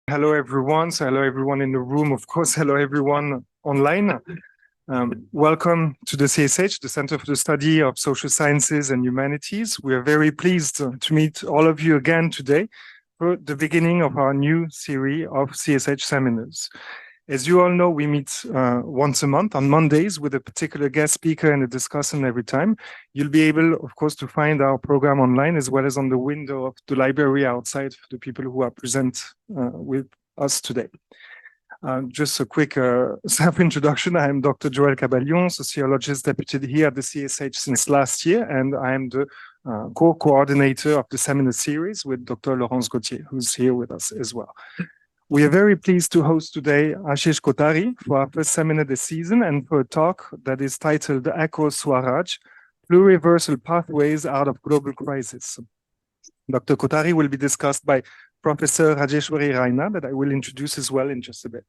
Hello, everyone. So hello, everyone in the room. Of course, hello, everyone online. Welcome to the CSH, the Center for the Study of Social Sciences and Humanities. We are very pleased to meet all of you again today for the beginning of our new series of CSH seminars. As you all know, we meet once a month on Mondays with a particular guest speaker and a discussion every time. You'll be able, of course, to find our program online as well as on the window of the library outside for the people who are present with us today. Just a quick self-introduction. I am Dr. Joël Caballon, sociologist deputy here at the CSH since last year, and I am the co-coordinator of the seminar series with Dr. Laurence Gauthier, who's here with us as well. We are very pleased to host today Ashish Kothari for our first seminar this season and for a talk that is titled Eco-Swaraj, Pluriversal Pathways Out of Global Crisis. Dr. Kothari will be discussed by Professor Rajeshwari Raina, that I will introduce as well in just a bit.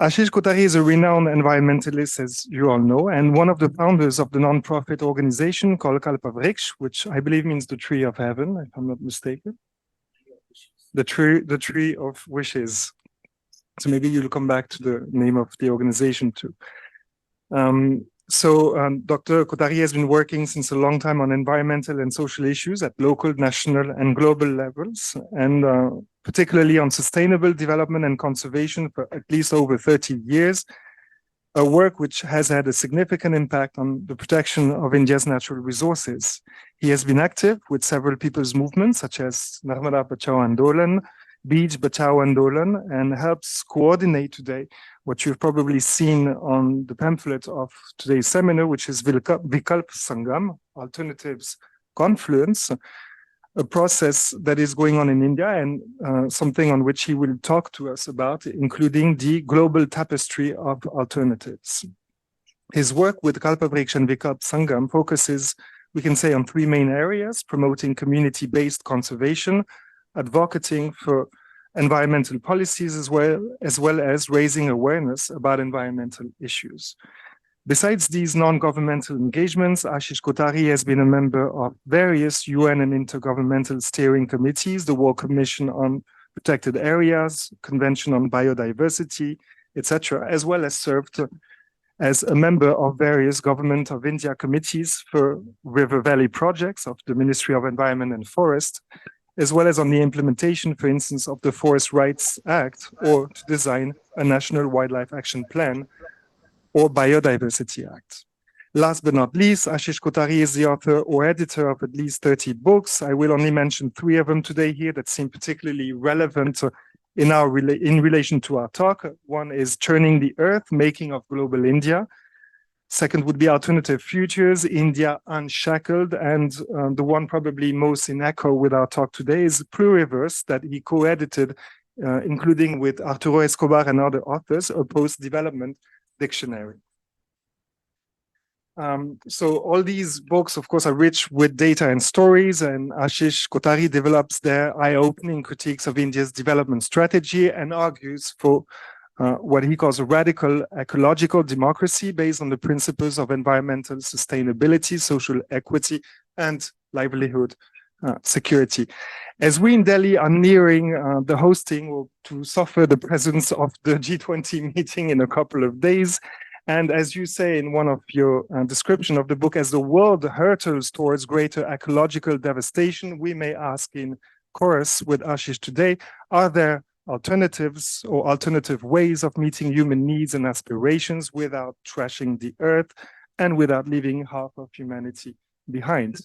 Ashish Kothari is a renowned environmentalist, as you all know, and one of the founders of the non-profit organization called Kalpavriksha, which I believe means the tree of heaven, if I'm not mistaken. The tree of wishes. So maybe you'll come back to the name of the organization too. Dr. Kothari has been working since a long time on environmental and social issues at local, national, and global levels, and particularly on sustainable development and conservation for at least over 30 years, a work which has had a significant impact on the protection of India's natural resources. He has been active with several people's movements, such as Narmada Bachao Andolan, Beach Bachao Andolan, and helps coordinate today what you've probably seen on the pamphlet of today's seminar, which is Vikalp Sangam, Alternatives Confluence, a process that is going on in India and something on which he will talk to us about, including the global tapestry of alternatives. His work with Kalpavriksha and Vikalp Sangam focuses, we can say, on three main areas: promoting community-based conservation, advocating for environmental policies, as well as raising awareness about environmental issues. Besides these non-governmental engagements, Ashish Kothari has been a member of various UN and intergovernmental steering committees, the World Commission on Protected Areas, Convention on Biodiversity, etc., as well as served as a member of various Government of India committees for River Valley projects of the Ministry of Environment and Forest, as well as on the implementation, for instance, of the Forest Rights Act, or to design a National Wildlife Action Plan or Biodiversity Act. Last but not least, Ashish Kothari is the author or editor of at least 30 books. I will only mention 3 of them today here that seem particularly relevant in relation to our talk. One is Turning the Earth, Making of Global India. Second would be Alternative Futures, India Unshackled. And the one probably most in echo with our talk today is Pluriverse, that he co-edited, including with Arturo Escobar and other authors, a post-development dictionary. So all these books, of course, are rich with data and stories, and Ashish Kothari develops their eye-opening critiques of India's development strategy and argues for what he calls a radical ecological democracy based on the principles of environmental sustainability, social equity, and livelihood security. As we in Delhi are nearing the hosting or to suffer the presence of the G20 meeting in a couple of days, and as you say in one of your description of the book, as the world hurtles towards greater ecological devastation, we may ask in chorus with Ashish today, are there alternatives or alternative ways of meeting human needs and aspirations without trashing the earth and without leaving half of humanity behind?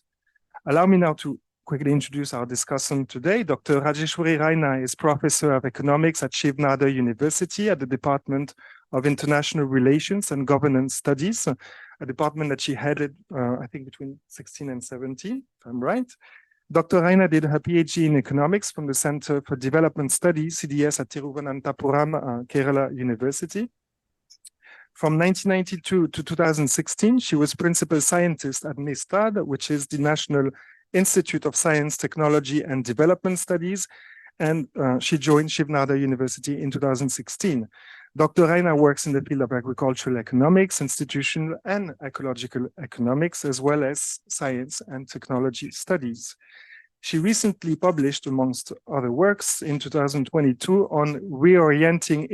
Allow me now to quickly introduce our discussant today. Dr. Rajeshwari Raina is Professor of Economics at Shiv Nadar University at the Department of International Relations and Governance Studies, a department that she headed, I think, between 16 and 17, if I'm right. Dr. Raina did her PhD in economics from the Center for Development Studies, CDS, at Thiruvananthapuram, Kerala University. From 1992 to 2016, she was principal scientist at NISTAD, which is the National Institute of Science, Technology, and Development Studies, and she joined Shiv Nadar University in 2016. Dr. Raina works in the field of agricultural economics, institutional and ecological economics, as well as science and technology studies. She recently published, amongst other works, in 2022 on reorienting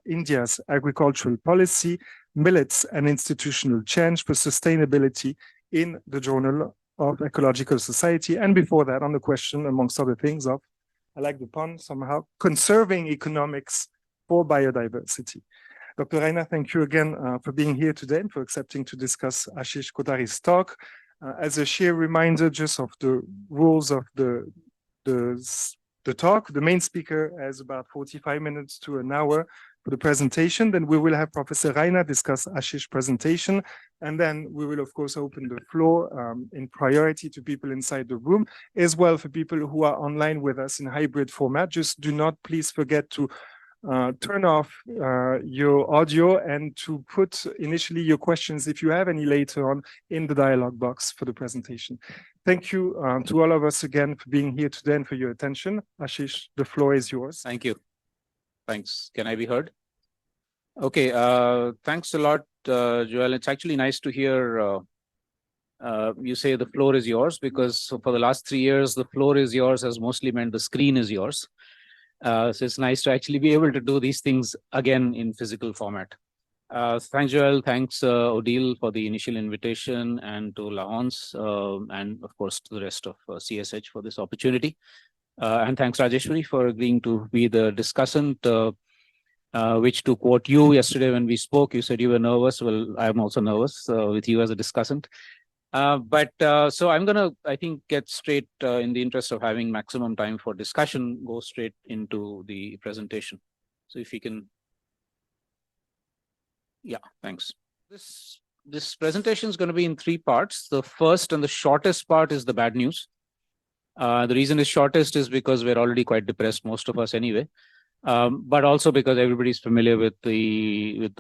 India's agricultural policy, millets and institutional change for sustainability in the Journal of Ecological Society. And before that, on the question, amongst other things, of, I like the pun somehow, conserving economics for biodiversity. Dr. Reiner, thank you again for being here today and for accepting to discuss Ashish Kothari's talk. As a sheer reminder just of the rules of the talk, the main speaker has about 45 minutes to an hour for the presentation. Then we will have Professor Reiner discuss Ashish's presentation. And then we will, of course, open the floor in priority to people inside the room, as well for people who are online with us in hybrid format. Just do not please forget to turn off your audio and to put initially your questions, if you have any later on, in the dialog box for the presentation. Thank you to all of us again for being here today and for your attention. Ashish, the floor is yours. Thank you. Thanks. Can I be heard? Okay. Thanks a lot, Joel. It's actually nice to hear you say the floor is yours, because for the last 3 years, the floor is yours has mostly meant the screen is yours. So it's nice to actually be able to do these things again in physical format. Thanks, Joel. Thanks, Odile, for the initial invitation, and to Lahons, and of course to the rest of CSH for this opportunity. And thanks, Rajeshwari, for agreeing to be the discussant, which, to quote you yesterday when we spoke, you said you were nervous. Well, I'm also nervous with you as a discussant. So I'm going to, I think, get straight, in the interest of having maximum time for discussion, go straight into the presentation. So if you can. Yeah, thanks. This presentation is going to be in 3 parts. The first and the shortest part is the bad news. The reason it's shortest is because we're already quite depressed, most of us anyway. But also because everybody's familiar with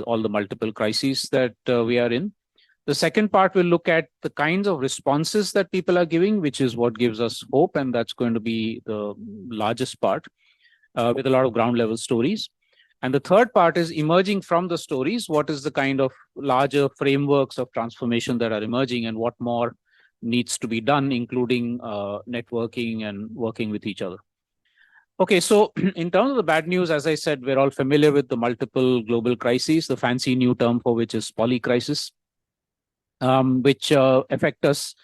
all the multiple crises that we are in. The second part will look at the kinds of responses that people are giving, which is what gives us hope, and that's going to be the largest part, with a lot of ground level stories. And the third part is emerging from the stories, what is the kind of larger frameworks of transformation that are emerging and what more needs to be done, including networking and working with each other. Okay, so in terms of the bad news, as I said, we're all familiar with the multiple global crises, the fancy new term for which is polycrisis. Which affect us,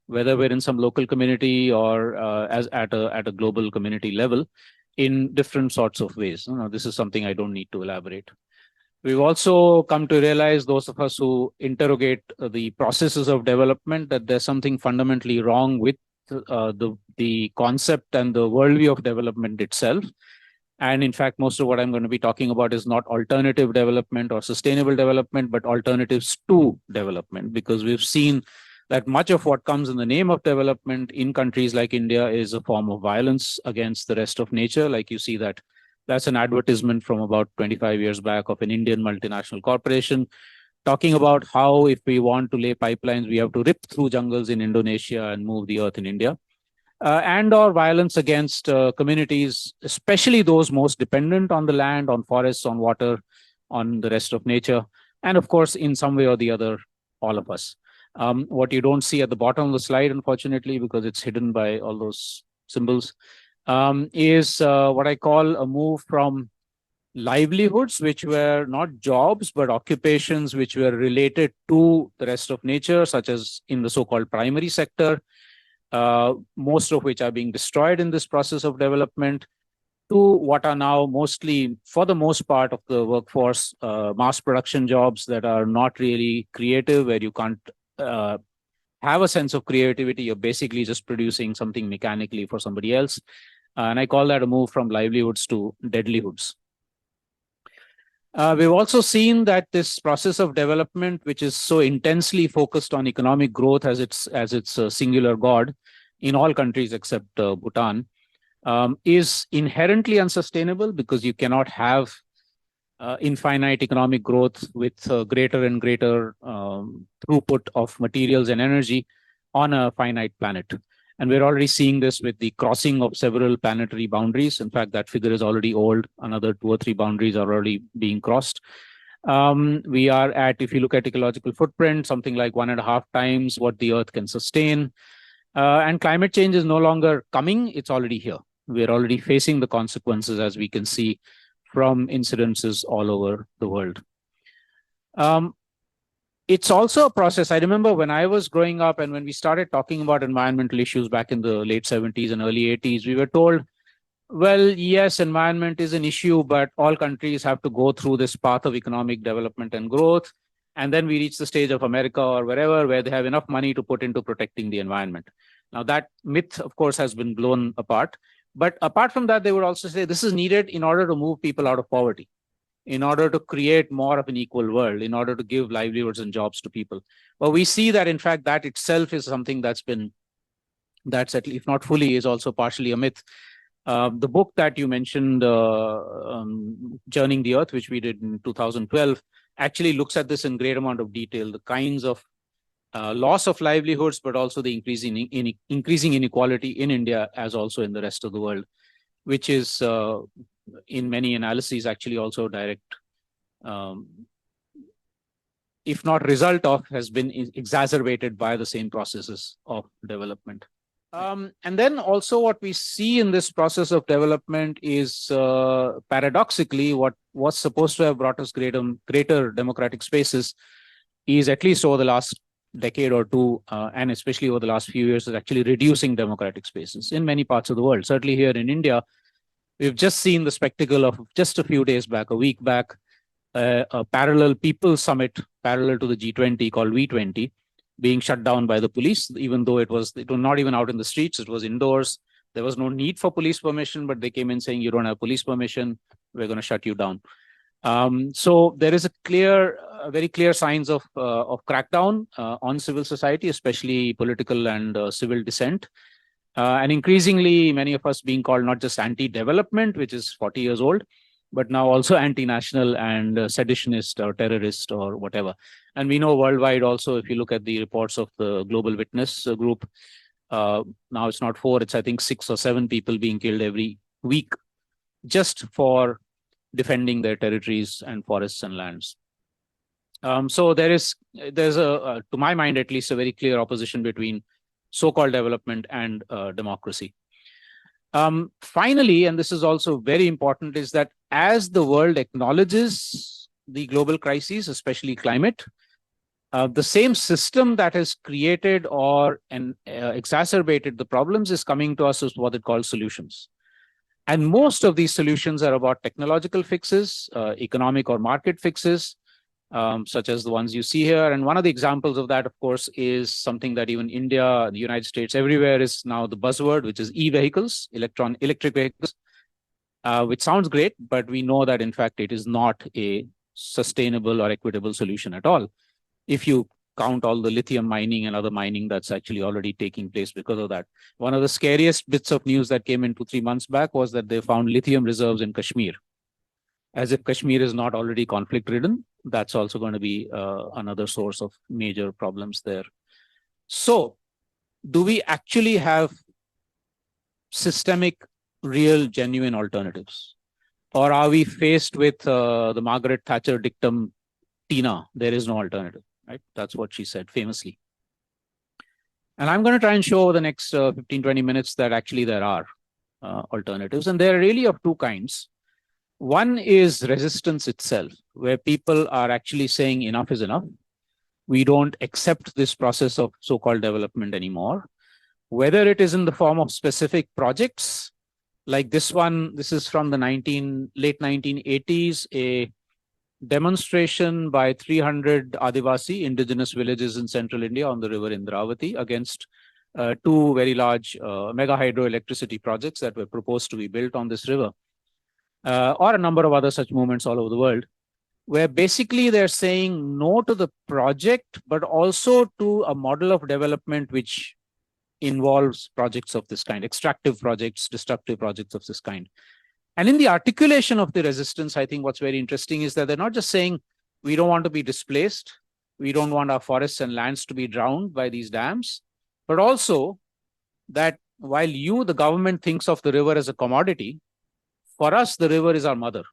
whether we're in some local community or as at a global community level, in different sorts of ways. This is something I don't need to elaborate. We've also come to realize, those of us who interrogate the processes of development, that there's something fundamentally wrong with the concept and the worldview of development itself. And in fact, most of what I'm going to be talking about is not alternative development or sustainable development, but alternatives to development, because we've seen that much of what comes in the name of development in countries like India is a form of violence against the rest of nature. Like you see that's an advertisement from about 25 years back of an Indian multinational corporation talking about how if we want to lay pipelines, we have to rip through jungles in Indonesia and move the earth in India. And or violence against communities, especially those most dependent on the land, on forests, on water, on the rest of nature. And of course, in some way or the other, all of us. What you don't see at the bottom of the slide, unfortunately, because it's hidden by all those symbols, is what I call a move from livelihoods, which were not jobs, but occupations which were related to the rest of nature, such as in the so-called primary sector, most of which are being destroyed in this process of development, to what are now mostly, for the most part of the workforce, mass production jobs that are not really creative, where you can't have a sense of creativity. You're basically just producing something mechanically for somebody else. And I call that a move from livelihoods to deadlihoods. We've also seen that this process of development, which is so intensely focused on economic growth as its singular god in all countries except Bhutan, is inherently unsustainable, because you cannot have infinite economic growth with greater and greater throughput of materials and energy on a finite planet. And we're already seeing this with the crossing of several planetary boundaries. In fact, that figure is already old. Another 2 or 3 boundaries are already being crossed. We are at, if you look at ecological footprint, something like 1.5 times what the Earth can sustain. And climate change is no longer coming, it's already here. We're already facing the consequences, as we can see from incidences all over the world. It's also a process. I remember when I was growing up and when we started talking about environmental issues back in the late 70s and early 80s, we were told, well, yes, environment is an issue, but all countries have to go through this path of economic development and growth. And then we reach the stage of America or wherever, where they have enough money to put into protecting the environment. Now, that myth, of course, has been blown apart. But apart from that, they would also say this is needed in order to move people out of poverty, in order to create more of an equal world, in order to give livelihoods and jobs to people. But we see that, in fact, that itself is something that's at least, if not fully, is also partially a myth. The book that you mentioned, Journeying the Earth, which we did in 2012, actually looks at this in great amount of detail, the kinds of loss of livelihoods, but also the increasing inequality in India as also in the rest of the world, which is in many analyses actually also direct, if not result of, has been exacerbated by the same processes of development. And then also what we see in this process of development is paradoxically what was supposed to have brought us greater democratic spaces is, at least over the last decade or two, and especially over the last few years, is actually reducing democratic spaces in many parts of the world. Certainly here in India, we've just seen the spectacle of just a few days back, a week back, a parallel People's Summit parallel to the G20 called V20 being shut down by the police, even though it was not even out in the streets, it was indoors. There was no need for police permission, but they came in saying, you don't have police permission, we're going to shut you down. So there is very clear signs of crackdown on civil society, especially political and civil dissent. And increasingly, many of us being called not just anti-development, which is 40 years old, but now also anti-national and seditionist or terrorist or whatever. And we know worldwide also, if you look at the reports of the Global Witness group, now it's not 4, it's I think 6 or 7 people being killed every week just for defending their territories and forests and lands. So there's to my mind at least, a very clear opposition between so-called development and democracy. Finally, and this is also very important, is that as the world acknowledges the global crises, especially climate, the same system that has created or exacerbated the problems is coming to us as what it calls solutions. And most of these solutions are about technological fixes, economic or market fixes, such as the ones you see here. And one of the examples of that, of course, is something that even India, the United States, everywhere is now the buzzword, which is e-vehicles, electric vehicles, which sounds great, but we know that in fact it is not a sustainable or equitable solution at all. If you count all the lithium mining and other mining that's actually already taking place because of that. One of the scariest bits of news that came in 2-3 months back was that they found lithium reserves in Kashmir. As if Kashmir is not already conflict-ridden, that's also going to be another source of major problems there. So, do we actually have systemic, real, genuine alternatives? Or are we faced with the Margaret Thatcher dictum, Tina, there is no alternative, right? That's what she said famously. And I'm going to try and show over the next 15-20 minutes that actually there are alternatives. And they're really of two kinds. One is resistance itself, where people are actually saying enough is enough. We don't accept this process of so-called development anymore. Whether it is in the form of specific projects, like this one, this is from the late 1980s, a demonstration by 300 Adivasi indigenous villages in central India on the river Indravati against 2 very large mega hydroelectricity projects that were proposed to be built on this river. Or a number of other such movements all over the world, where basically they're saying no to the project, but also to a model of development which involves projects of this kind, extractive projects, destructive projects of this kind. And in the articulation of the resistance, I think what's very interesting is that they're not just saying, we don't want to be displaced, we don't want our forests and lands to be drowned by these dams, but also that while you, the government, thinks of the river as a commodity, for us, the river is our mother.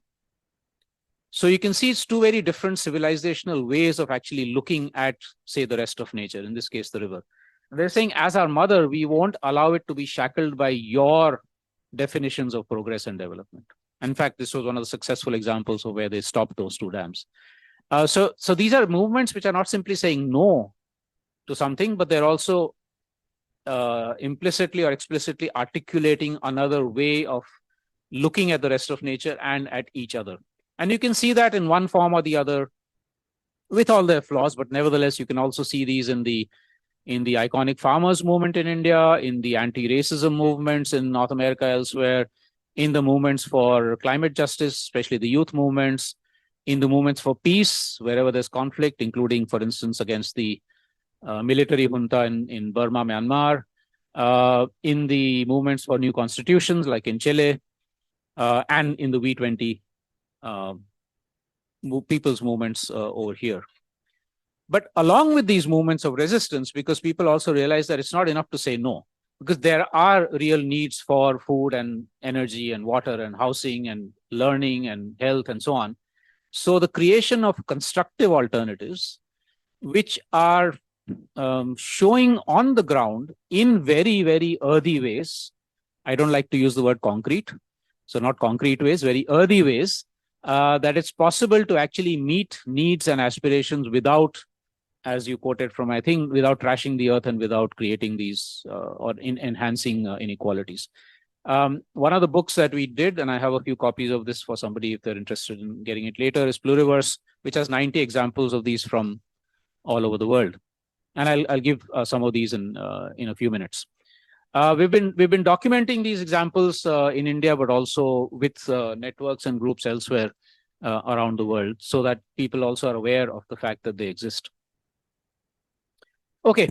So you can see it's 2 very different civilizational ways of actually looking at, say, the rest of nature, in this case, the river. They're saying, as our mother, we won't allow it to be shackled by your definitions of progress and development. In fact, this was one of the successful examples of where they stopped those two dams. So these are movements which are not simply saying no to something, but they're also implicitly or explicitly articulating another way of looking at the rest of nature and at each other. And you can see that in one form or the other with all their flaws, but nevertheless, you can also see these in the iconic farmers movement in India, in the anti-racism movements in North America, elsewhere, in the movements for climate justice, especially the youth movements, in the movements for peace, wherever there's conflict, including, for instance, against the military junta in Burma, Myanmar, in the movements for new constitutions, like in Chile, and in the V20 people's movements over here. But along with these movements of resistance, because people also realize that it's not enough to say no, because there are real needs for food and energy and water and housing and learning and health and so on. So the creation of constructive alternatives, which are showing on the ground in very, very earthy ways. I don't like to use the word concrete. So not concrete ways, very earthy ways, that it's possible to actually meet needs and aspirations without, as you quoted from, I think, without trashing the earth and without creating these or enhancing inequalities. One of the books that we did, and I have a few copies of this for somebody if they're interested in getting it later, is Pluriverse, which has 90 examples of these from all over the world. And I'll give some of these in a few minutes. We've been documenting these examples in India, but also with networks and groups elsewhere around the world, so that people also are aware of the fact that they exist. Okay,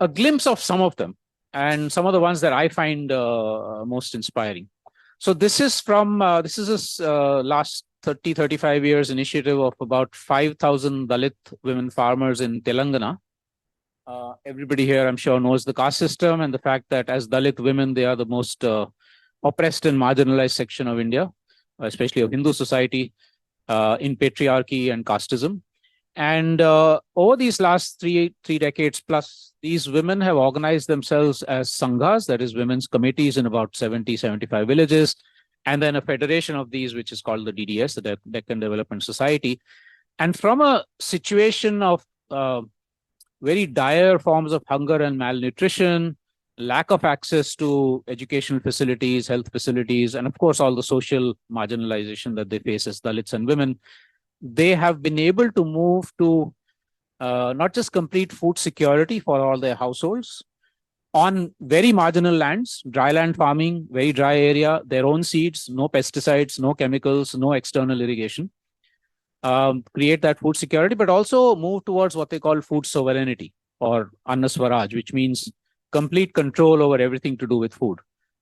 a glimpse of some of them, and some of the ones that I find most inspiring. So this is from this is a last 35 years initiative of about 5,000 Dalit women farmers in Telangana. Everybody here, I'm sure, knows the caste system and the fact that as Dalit women, they are the most oppressed and marginalized section of India, especially of Hindu society, in patriarchy and casteism. And over these last three decades plus, these women have organized themselves as sanghas, that is women's committees in about 75 villages, and then a federation of these, which is called the DDS, the Deccan Development Society. And from a situation of very dire forms of hunger and malnutrition, lack of access to educational facilities, health facilities, and of course, all the social marginalization that they face as Dalits and women, they have been able to move to not just complete food security for all their households on very marginal lands, dry land farming, very dry area, their own seeds, no pesticides, no chemicals, no external irrigation. Create that food security, but also move towards what they call food sovereignty or Swaraj, which means complete control over everything to do with food,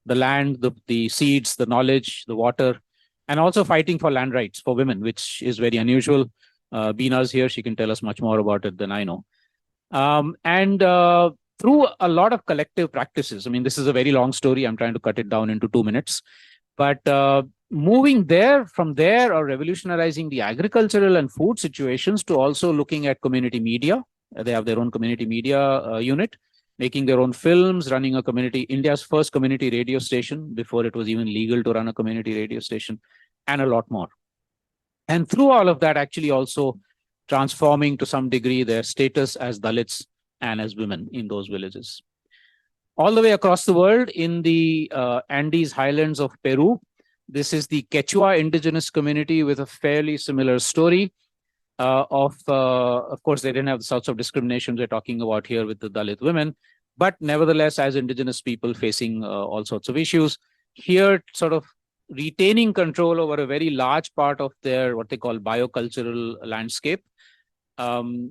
the land, the seeds, the knowledge, the water, and also fighting for land rights for women, which is very unusual. Beena's here, she can tell us much more about it than I know. And through a lot of collective practices, I mean, this is a very long story. I'm trying to cut it down into 2 minutes, but moving from there or revolutionizing the agricultural and food situations to also looking at community media. They have their own community media unit, making their own films, running a community, India's first community radio station before it was even legal to run a community radio station, and a lot more. And through all of that, actually also transforming to some degree their status as Dalits and as women in those villages. All the way across the world in the Andes highlands of Peru, this is the Quechua indigenous community with a fairly similar story of course, they didn't have the sorts of discriminations we're talking about here with the Dalit women, but nevertheless, as indigenous people facing all sorts of issues, here sort of retaining control over a very large part of their, what they call biocultural landscape,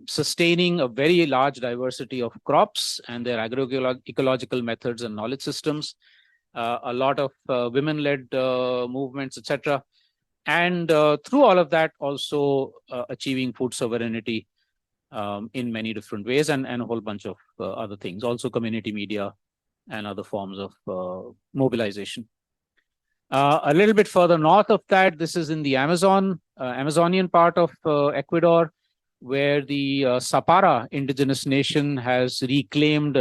sustaining a very large diversity of crops and their agroecological methods and knowledge systems, a lot of women-led movements, etc. And through all of that, also achieving food sovereignty in many different ways, and a whole bunch of other things, also community media and other forms of mobilization. A little bit further north of that, this is in the Amazonian part of Ecuador. where the Sapara indigenous nation has reclaimed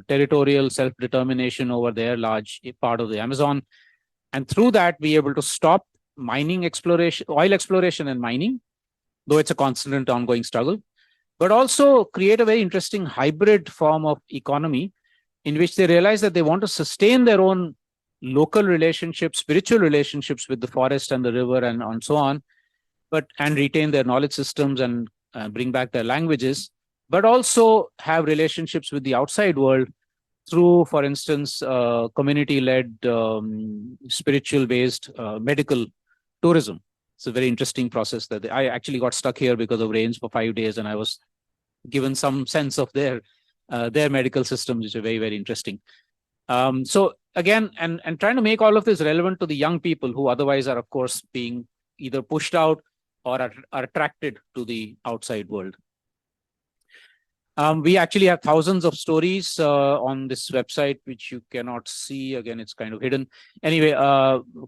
territorial self-determination over their large part of the Amazon, and through that be able to stop mining exploration, oil exploration and mining, though it's a constant ongoing struggle, but also create a very interesting hybrid form of economy in which they realize that they want to sustain their own local relationships, spiritual relationships with the forest and the river and so on, and retain their knowledge systems and bring back their languages, but also have relationships with the outside world through, for instance, community-led, spiritual-based medical tourism. It's a very interesting process that I actually got stuck here because of rains for 5 days, and I was given some sense of their medical systems, which are very, very interesting. So again, and trying to make all of this relevant to the young people who otherwise are, of course, being either pushed out or are attracted to the outside world. We actually have thousands of stories on this website, which you cannot see. Again, it's kind of hidden. Anyway,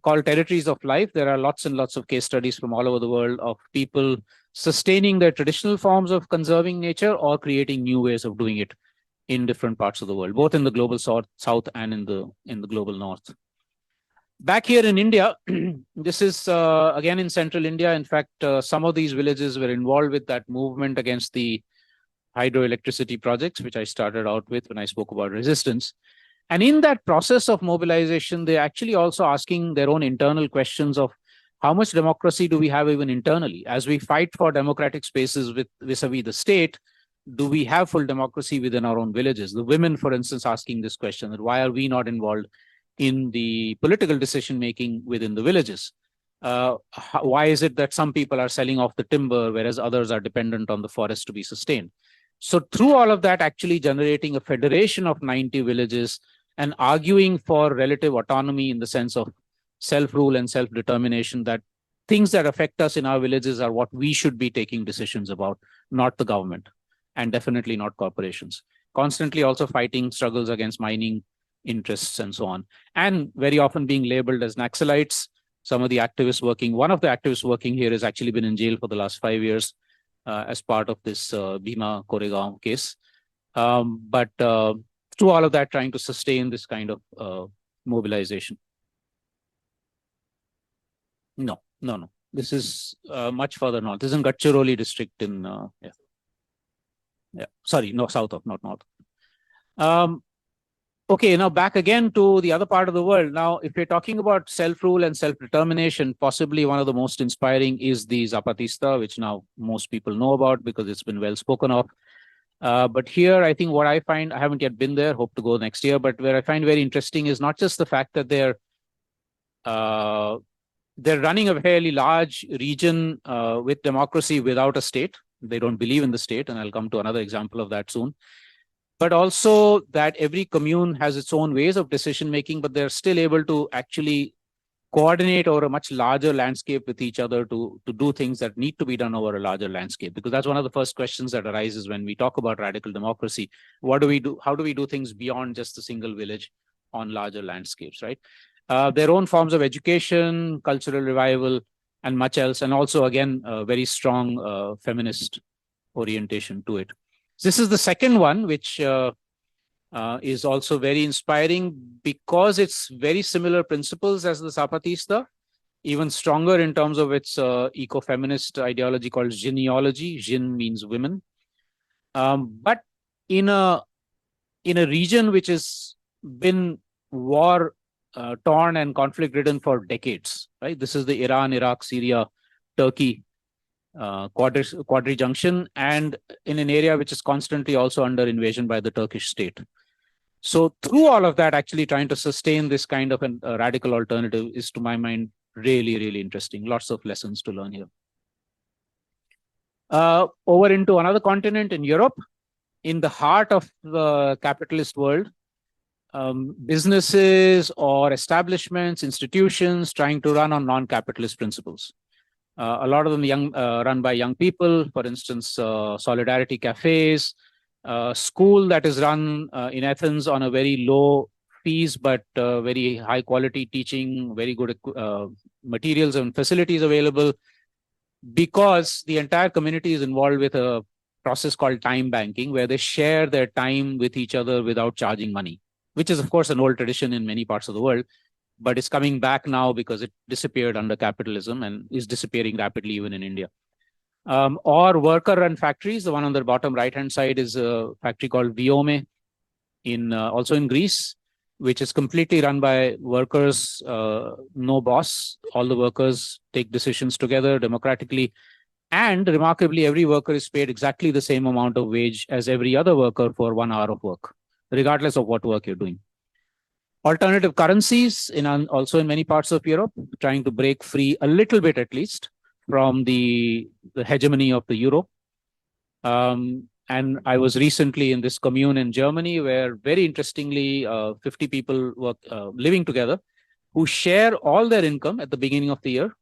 called Territories of Life. There are lots and lots of case studies from all over the world of people sustaining their traditional forms of conserving nature or creating new ways of doing it in different parts of the world, both in the global south and in the global north. Back here in India, this is again in central India. In fact, some of these villages were involved with that movement against the hydroelectricity projects, which I started out with when I spoke about resistance. And in that process of mobilization, they're actually also asking their own internal questions of how much democracy do we have even internally? As we fight for democratic spaces vis-a-vis the state, do we have full democracy within our own villages? The women, for instance, asking this question, that why are we not involved in the political decision-making within the villages? Why is it that some people are selling off the timber, whereas others are dependent on the forest to be sustained? So through all of that, actually generating a federation of 90 villages and arguing for relative autonomy in the sense of self-rule and self-determination, that things that affect us in our villages are what we should be taking decisions about, not the government, and definitely not corporations. Constantly also fighting struggles against mining interests and so on, and very often being labeled as Naxalites. Some of the activists working, one of the activists working here has actually been in jail for the last 5 years as part of this Bhima Koregaon case. But through all of that, trying to sustain this kind of mobilization. No. This is much further north. This is in Gadchiroli district in, sorry, no, south of, not north. Okay, now back again to the other part of the world. Now, if we're talking about self-rule and self-determination, possibly one of the most inspiring is the Zapatista, which now most people know about because it's been well spoken of. But here, I think what I find, I haven't yet been there, hope to go next year, but where I find very interesting is not just the fact that they're running a fairly large region with democracy without a state. They don't believe in the state, and I'll come to another example of that soon. But also that every commune has its own ways of decision-making, but they're still able to actually coordinate over a much larger landscape with each other to do things that need to be done over a larger landscape. Because that's one of the first questions that arises when we talk about radical democracy. What do we do? How do we do things beyond just a single village on larger landscapes, right? Their own forms of education, cultural revival, and much else. And also, again, a very strong feminist orientation to it. This is the second one, which is also very inspiring because it's very similar principles as the Zapatista, even stronger in terms of its eco-feminist ideology called Genealogy. Jin means women. But in a region which has been war torn and conflict-ridden for decades, right? This is the Iran, Iraq, Syria, Turkey quadri junction, and in an area which is constantly also under invasion by the Turkish state. So through all of that, actually trying to sustain this kind of a radical alternative is, to my mind, really, really interesting. Lots of lessons to learn here. Over into another continent in Europe, in the heart of the capitalist world, businesses or establishments, institutions trying to run on non-capitalist principles. A lot of them run by young people, for instance, solidarity cafes, school that is run in Athens on a very low fees, but very high quality teaching, very good materials and facilities available, because the entire community is involved with a process called time banking, where they share their time with each other without charging money, which is, of course, an old tradition in many parts of the world, but it's coming back now because it disappeared under capitalism and is disappearing rapidly even in India. Or worker-run factories. The one on the bottom right-hand side is a factory called Viome, also in Greece, which is completely run by workers, no boss. All the workers take decisions together democratically. And remarkably, every worker is paid exactly the same amount of wage as every other worker for 1 hour of work, regardless of what work you're doing. Alternative currencies also in many parts of Europe, trying to break free a little bit at least from the hegemony of the euro. And I was recently in this commune in Germany where, very interestingly, 50 people were living together who share all their income at the beginning of the year.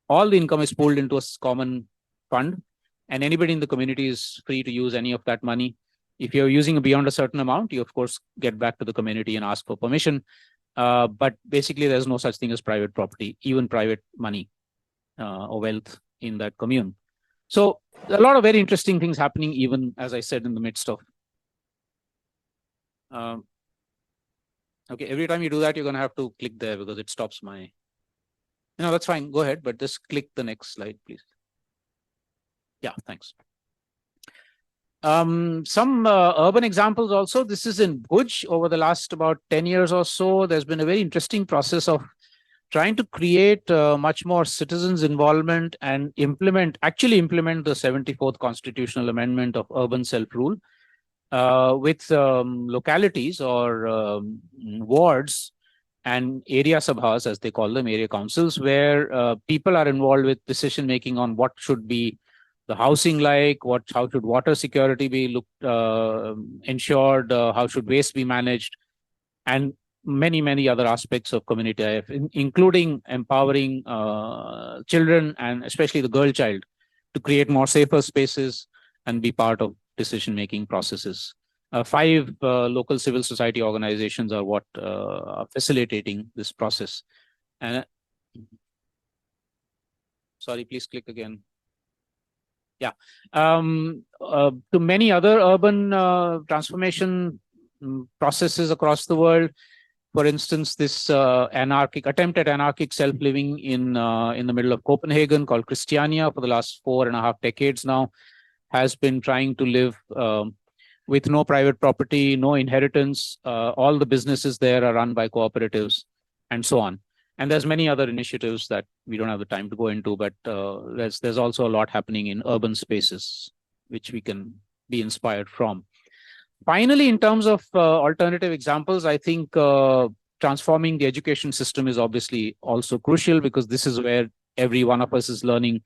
All the income is pooled into a common fund, and anybody in the community is free to use any of that money. If you're using beyond a certain amount, you, of course, get back to the community and ask for permission. But basically, there's no such thing as private property, even private money or wealth in that commune. So a lot of very interesting things happening, even, as I said, in the midst of. Okay, every time you do that, you're going to have to click there because it stops my. No, that's fine. Go ahead, but just click the next slide, please. Yeah, thanks. Some urban examples also. This is in Bhuj. Over the last about 10 years or so, there's been a very interesting process of trying to create much more citizens' involvement and actually implement the 74th constitutional amendment of urban self-rule with localities or wards and area sabhas, as they call them, area councils, where people are involved with decision-making on what should be the housing like, how should water security be ensured, how should waste be managed, and many, many other aspects of community life, including empowering children and especially the girl child to create more safer spaces and be part of decision-making processes. 5 local civil society organizations are what are facilitating this process. And sorry, please click again. Yeah. To many other urban transformation processes across the world. For instance, this attempt at anarchic self-living in the middle of Copenhagen called Christiania for the last 4.5 decades now has been trying to live with no private property, no inheritance. All the businesses there are run by cooperatives and so on. And there's many other initiatives that we don't have the time to go into, but there's also a lot happening in urban spaces, which we can be inspired from. Finally, in terms of alternative examples, I think transforming the education system is obviously also crucial, because this is where every one of us is learning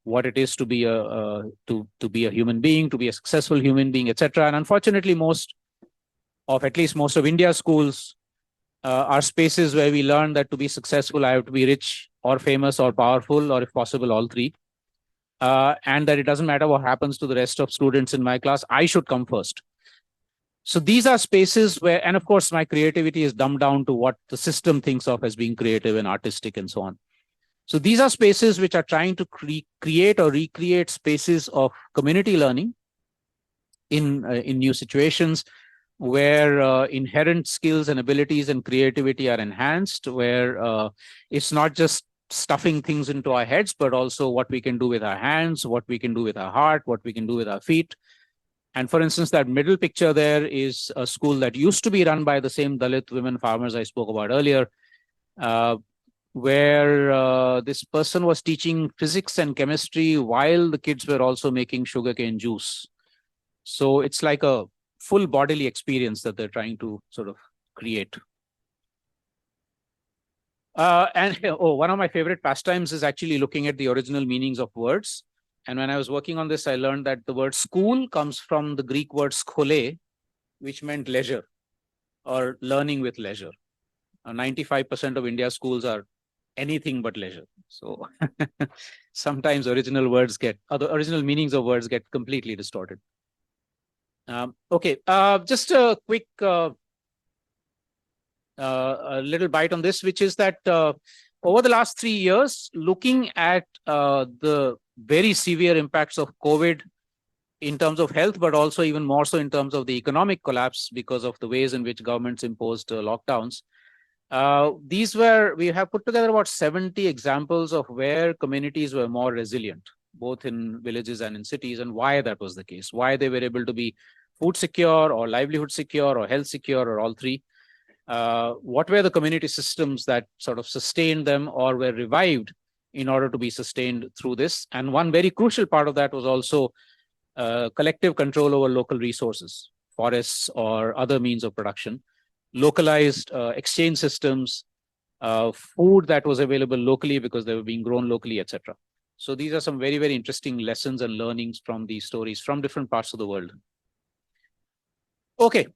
what it is to be a human being, to be a successful human being, etc. And unfortunately, most of India's schools are spaces where we learn that to be successful, I have to be rich or famous or powerful, or if possible, all three. And that it doesn't matter what happens to the rest of students in my class, I should come first. So these are spaces where, and of course, my creativity is dumbed down to what the system thinks of as being creative and artistic and so on. So these are spaces which are trying to create or recreate spaces of community learning in new situations, where inherent skills and abilities and creativity are enhanced, where it's not just stuffing things into our heads, but also what we can do with our hands, what we can do with our heart, what we can do with our feet. And for instance, that middle picture there is a school that used to be run by the same Dalit women farmers I spoke about earlier, where this person was teaching physics and chemistry while the kids were also making sugarcane juice. So it's like a full bodily experience that they're trying to sort of create. One of my favorite pastimes is actually looking at the original meanings of words. And when I was working on this, I learned that the word school comes from the Greek word schole, which meant leisure or learning with leisure. 95% of India's schools are anything but leisure. So sometimes original meanings of words get completely distorted. Okay, just a quick a little bite on this, which is that over the last 3 years, looking at the very severe impacts of COVID in terms of health, but also even more so in terms of the economic collapse because of the ways in which governments imposed lockdowns. We have put together about 70 examples of where communities were more resilient, both in villages and in cities, and why that was the case, why they were able to be food secure or livelihood secure or health secure or all three. What were the community systems that sort of sustained them or were revived in order to be sustained through this? And one very crucial part of that was also collective control over local resources, forests or other means of production, localized exchange systems, food that was available locally because they were being grown locally, etc. So these are some very, very interesting lessons and learnings from these stories from different parts of the world. Okay,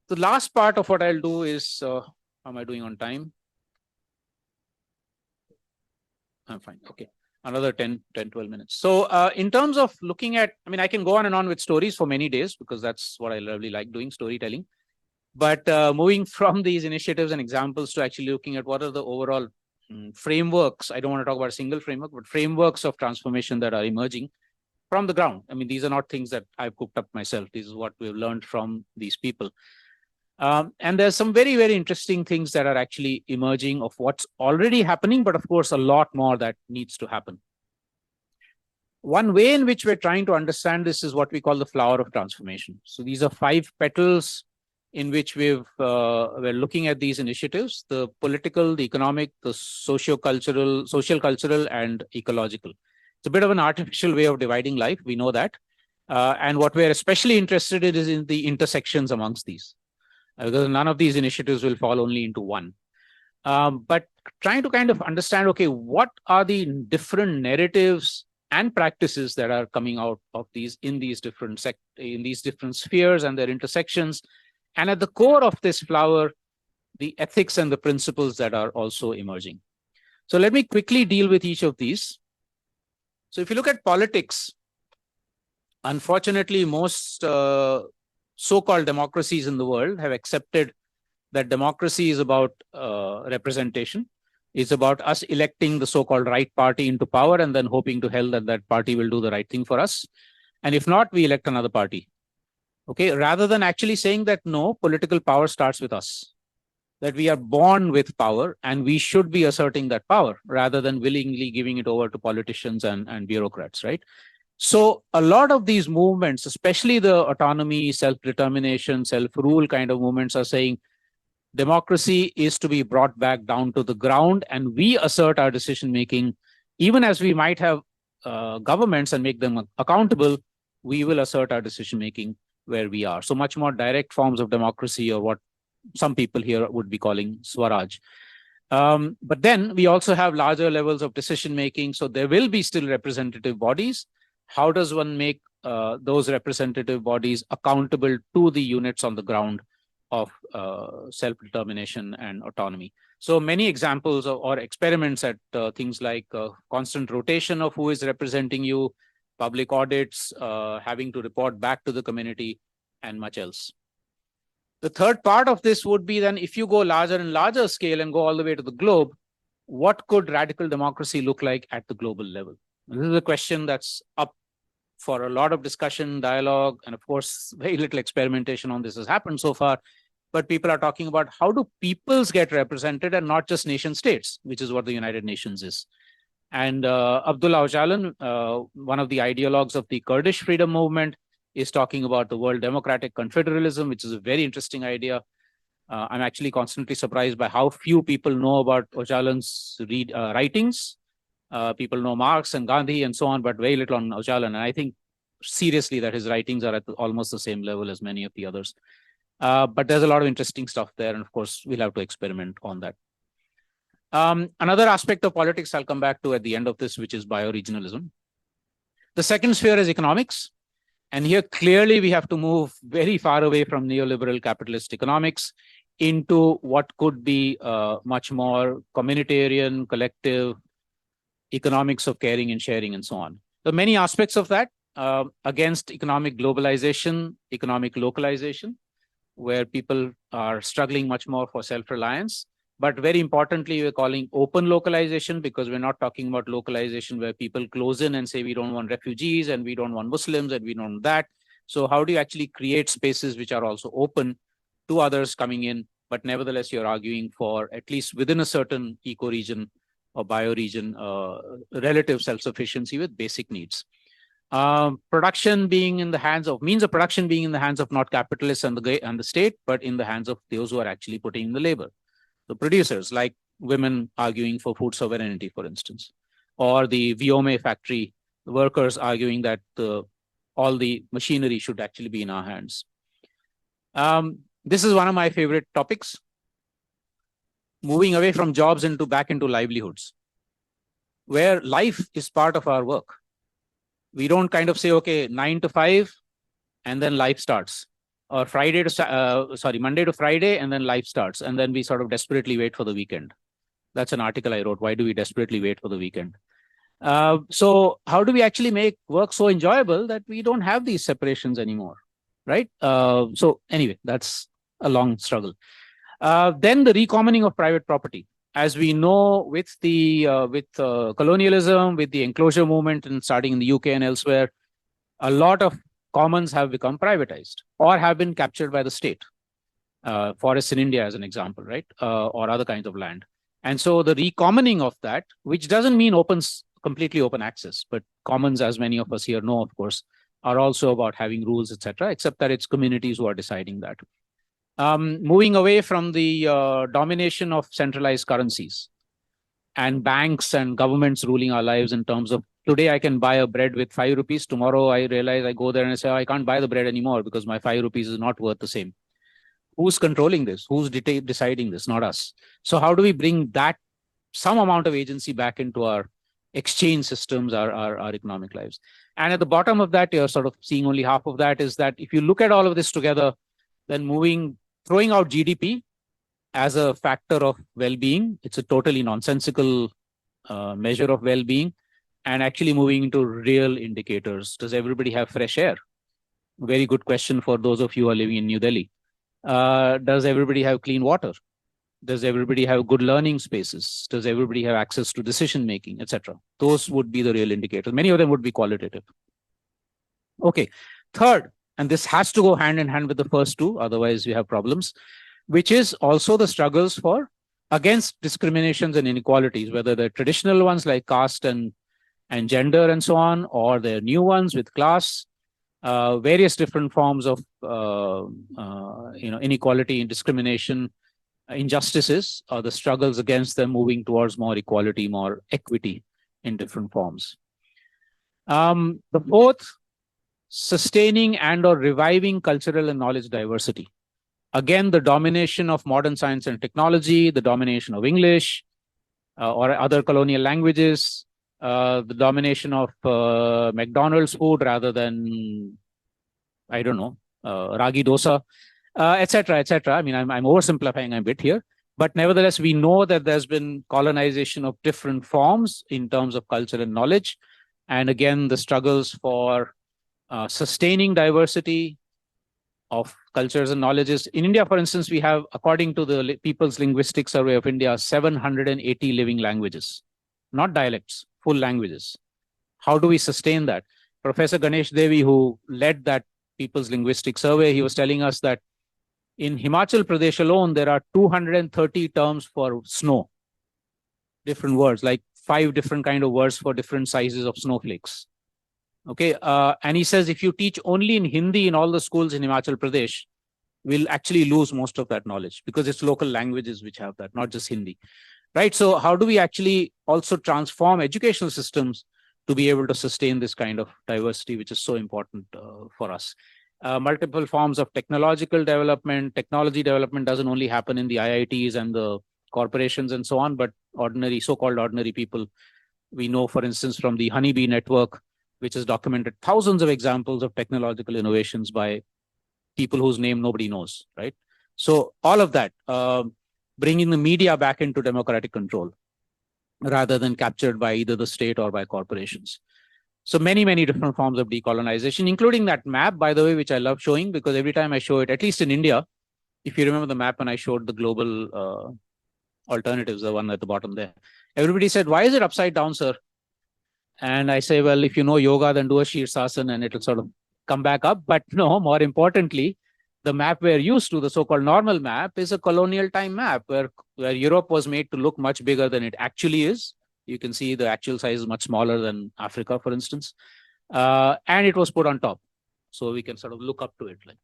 the last part of what I'll do is, how am I doing on time? I'm fine, okay. Another 10, 12 minutes. So in terms of looking at, I mean, I can go on and on with stories for many days because that's what I really like doing, storytelling. But moving from these initiatives and examples to actually looking at what are the overall frameworks, I don't want to talk about a single framework, but frameworks of transformation that are emerging from the ground. I mean, these are not things that I've cooked up myself. This is what we've learned from these people. And there's some very, very interesting things that are actually emerging of what's already happening, but of course, a lot more that needs to happen. One way in which we're trying to understand this is what we call the flower of transformation. So these are 5 petals in which we're looking at these initiatives: the political, the economic, the social, cultural, and ecological. It's a bit of an artificial way of dividing life. We know that. And what we're especially interested in is in the intersections amongst these. Because none of these initiatives will fall only into one. But trying to kind of understand, okay, what are the different narratives and practices that are coming out of these in these different spheres and their intersections, and at the core of this flower, the ethics and the principles that are also emerging. So let me quickly deal with each of these. So if you look at politics, unfortunately, most so-called democracies in the world have accepted that democracy is about representation. It's about us electing the so-called right party into power and then hoping to hell that that party will do the right thing for us. And if not, we elect another party. Okay, rather than actually saying that, no, political power starts with us, that we are born with power and we should be asserting that power rather than willingly giving it over to politicians and bureaucrats, right? So a lot of these movements, especially the autonomy, self-determination, self-rule kind of movements, are saying democracy is to be brought back down to the ground and we assert our decision-making. Even as we might have governments and make them accountable, we will assert our decision-making where we are. So much more direct forms of democracy, or what some people here would be calling Swaraj. But then we also have larger levels of decision-making. So there will be still representative bodies. How does one make those representative bodies accountable to the units on the ground of self-determination and autonomy? So many examples or experiments at things like constant rotation of who is representing you, public audits, having to report back to the community, and much else. The third part of this would be then, if you go larger and larger scale and go all the way to the globe, what could radical democracy look like at the global level? This is a question that's up for a lot of discussion, dialogue, and of course, very little experimentation on this has happened so far. But people are talking about how do peoples get represented and not just nation states, which is what the United Nations is. And Abdullah Öcalan, one of the ideologues of the Kurdish freedom movement, is talking about the world democratic confederalism, which is a very interesting idea. I'm actually constantly surprised by how few people know about Öcalan's writings. People know Marx and Gandhi and so on, but very little on Öcalan. And I think seriously that his writings are at almost the same level as many of the others. But there's a lot of interesting stuff there. And of course, we'll have to experiment on that. Another aspect of politics I'll come back to at the end of this, which is bioregionalism. The second sphere is economics. And here, clearly, we have to move very far away from neoliberal capitalist economics into what could be much more communitarian, collective economics of caring and sharing and so on. There are many aspects of that against economic globalization, economic localization, where people are struggling much more for self-reliance. But very importantly, we're calling open localization, because we're not talking about localization where people close in and say, we don't want refugees and we don't want Muslims and we don't want that. So how do you actually create spaces which are also open to others coming in, but nevertheless, you're arguing for, at least within a certain eco-region or bioregion, relative self-sufficiency with basic needs. Production being in the hands of, means of production being in the hands of not capitalists and the state, but in the hands of those who are actually putting in the labor. The producers, like women arguing for food sovereignty, for instance, or the Viome factory workers arguing that all the machinery should actually be in our hands. This is one of my favorite topics, moving away from jobs back into livelihoods, where life is part of our work. We don't kind of say, okay, 9 to 5, and then life starts. Or Monday to Friday, and then life starts. And then we sort of desperately wait for the weekend. That's an article I wrote. Why do we desperately wait for the weekend? So how do we actually make work so enjoyable that we don't have these separations anymore, right? So anyway, that's a long struggle. Then the recommoning of private property. As we know, with the colonialism, with the enclosure movement, and starting in the UK and elsewhere, a lot of commons have become privatized or have been captured by the state. Forests in India, as an example, right? Or other kinds of land. And so the recommoning of that, which doesn't mean completely open access, but commons, as many of us here know, of course, are also about having rules, etc., except that it's communities who are deciding that. Moving away from the domination of centralized currencies and banks and governments ruling our lives in terms of, today I can buy a bread with 5 rupees. Tomorrow I realize, I go there and I say, oh, I can't buy the bread anymore because my 5 rupees is not worth the same. Who's controlling this? Who's deciding this? Not us. So how do we bring that, some amount of agency back into our exchange systems, our economic lives? And at the bottom of that, you're sort of seeing only half of that, is that if you look at all of this together, then throwing out GDP as a factor of well-being, it's a totally nonsensical measure of well-being, and actually moving into real indicators. Does everybody have fresh air? Very good question for those of you who are living in New Delhi. Does everybody have clean water? Does everybody have good learning spaces? Does everybody have access to decision-making, etc.? Those would be the real indicators. Many of them would be qualitative. Okay, third, and this has to go hand in hand with the first two, otherwise we have problems, which is also the struggles against discriminations and inequalities, whether they're traditional ones like caste and gender and so on, or they're new ones with class, various different forms of inequality and discrimination, injustices, or the struggles against them, moving towards more equality, more equity in different forms. The fourth, sustaining and/or reviving cultural and knowledge diversity. Again, the domination of modern science and technology, the domination of English or other colonial languages, the domination of McDonald's food rather than, I don't know, ragi dosa, etc., etc. I mean, I'm oversimplifying a bit here, but nevertheless, we know that there's been colonization of different forms in terms of culture and knowledge. And again, the struggles for sustaining diversity of cultures and knowledges. In India, for instance, we have, according to the People's Linguistic Survey of India, 780 living languages, not dialects, full languages. How do we sustain that? Professor Ganesh Devi, who led that People's Linguistic Survey, he was telling us that in Himachal Pradesh alone, there are 230 terms for snow, different words, like 5 different kind of words for different sizes of snowflakes. Okay, and he says if you teach only in Hindi in all the schools in Himachal Pradesh, we'll actually lose most of that knowledge because it's local languages which have that, not just Hindi, right? So how do we actually also transform educational systems to be able to sustain this kind of diversity, which is so important for us? Multiple forms of technological development. Technology development doesn't only happen in the IITs and the corporations and so on, but ordinary, so-called ordinary people. We know, for instance, from the Honeybee Network, which has documented thousands of examples of technological innovations by people whose name nobody knows, right? So all of that, bringing the media back into democratic control rather than captured by either the state or by corporations. So many, many different forms of decolonization, including that map, by the way, which I love showing, because every time I show it, at least in India, if you remember the map when I showed the global Alternatives, the one at the bottom there. Everybody said, why is it upside down, sir? And I say, well, if you know yoga, then do a Shirsasana and it'll sort of come back up. But no, more importantly, the map we're used to, the so-called normal map, is a colonial time map where Europe was made to look much bigger than it actually is. You can see the actual size is much smaller than Africa, for instance. And it was put on top. So we can sort of look up to it. Like,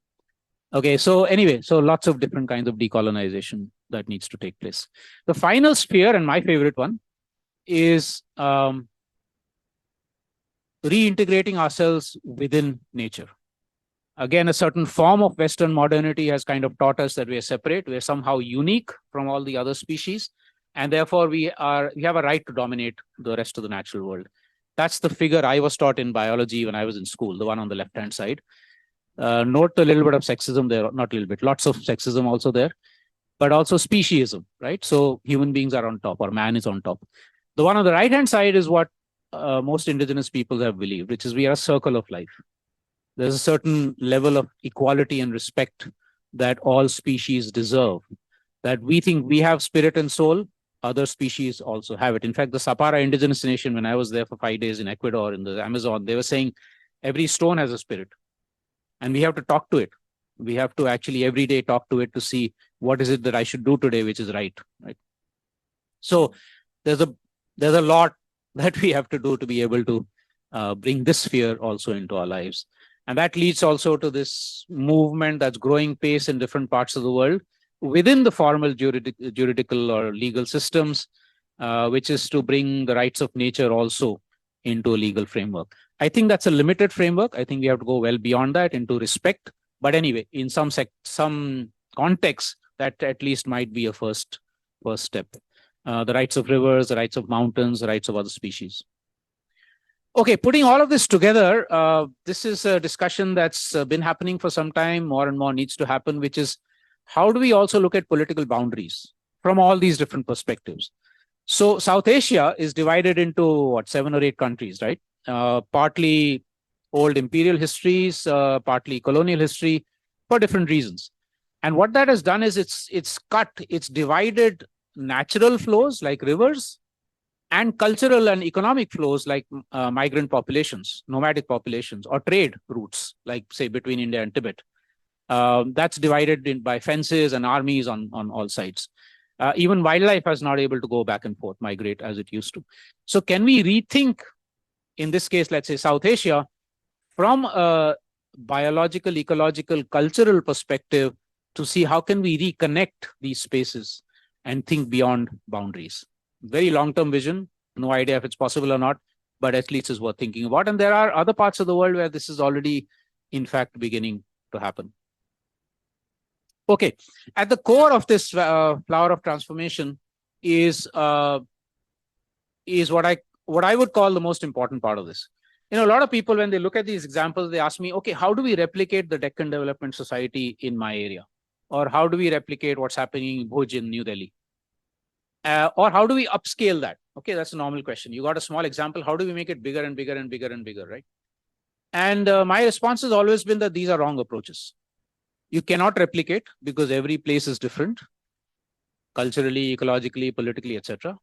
okay, so anyway, so lots of different kinds of decolonization that needs to take place. The final sphere, and my favorite one, is reintegrating ourselves within nature. Again, a certain form of Western modernity has kind of taught us that we are separate, we are somehow unique from all the other species, and therefore we have a right to dominate the rest of the natural world. That's the figure I was taught in biology when I was in school, the one on the left-hand side. Note a little bit of sexism there, not a little bit, lots of sexism also there, but also speciesism, right? So human beings are on top, or man is on top. The one on the right-hand side is what most indigenous peoples have believed, which is we are a circle of life. There's a certain level of equality and respect that all species deserve, that we think we have spirit and soul, other species also have it. In fact, the Sapara indigenous nation, when I was there for 5 days in Ecuador, in the Amazon, they were saying every stone has a spirit and we have to talk to it. We have to actually every day talk to it to see what is it that I should do today, which is right. So there's a lot that we have to do to be able to bring this sphere also into our lives. And that leads also to this movement that's growing pace in different parts of the world within the formal juridical or legal systems, which is to bring the rights of nature also into a legal framework. I think that's a limited framework. I think we have to go well beyond that into respect. But anyway, in some context, that at least might be a first step. The rights of rivers, the rights of mountains, the rights of other species. Okay, putting all of this together, this is a discussion that's been happening for some time, more and more needs to happen, which is how do we also look at political boundaries from all these different perspectives? So South Asia is divided into what, 7 or 8 countries, right? Partly old imperial histories, partly colonial history, for different reasons. And what that has done is it's divided natural flows like rivers and cultural and economic flows like migrant populations, nomadic populations, or trade routes, like say between India and Tibet. That's divided by fences and armies on all sides. Even wildlife is not able to go back and forth, migrate as it used to. So can we rethink, in this case, let's say South Asia, from a biological, ecological, cultural perspective to see how can we reconnect these spaces and think beyond boundaries? Very long-term vision, no idea if it's possible or not, but at least is worth thinking about. And there are other parts of the world where this is already, in fact, beginning to happen. Okay, at the core of this flower of transformation is what I would call the most important part of this. You know, a lot of people, when they look at these examples, they ask me, okay, how do we replicate the Deccan Development Society in my area? Or how do we replicate what's happening in Bhuj in New Delhi? Or how do we upscale that? Okay, that's a normal question. You got a small example. How do we make it bigger and bigger and bigger and bigger, right? And my response has always been that these are wrong approaches. You cannot replicate because every place is different, culturally, ecologically, politically, etc.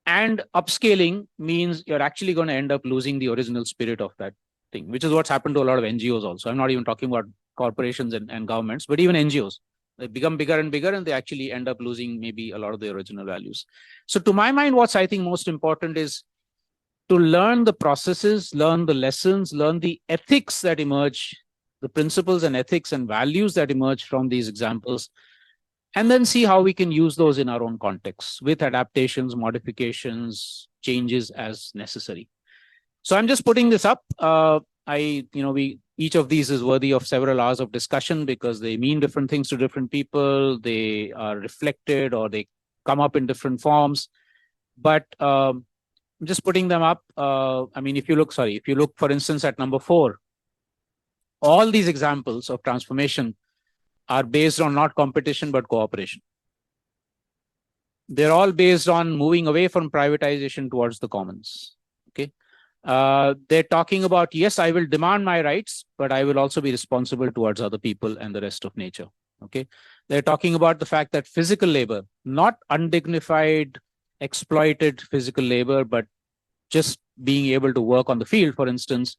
And upscaling means you're actually going to end up losing the original spirit of that thing, which is what's happened to a lot of NGOs also. I'm not even talking about corporations and governments, but even NGOs. They become bigger and bigger and they actually end up losing maybe a lot of their original values. So to my mind, what's I think most important is to learn the processes, learn the lessons, learn the ethics that emerge, the principles and ethics and values that emerge from these examples, and then see how we can use those in our own context with adaptations, modifications, changes as necessary. So I'm just putting this up. Each of these is worthy of several hours of discussion because they mean different things to different people. They are reflected or they come up in different forms. But I'm just putting them up. If you look, for instance, at number 4, all these examples of transformation are based on not competition, but cooperation. They're all based on moving away from privatization towards the commons. Okay. They're talking about, yes, I will demand my rights, but I will also be responsible towards other people and the rest of nature. Okay. They're talking about the fact that physical labor, not undignified, exploited physical labor, but just being able to work on the field, for instance,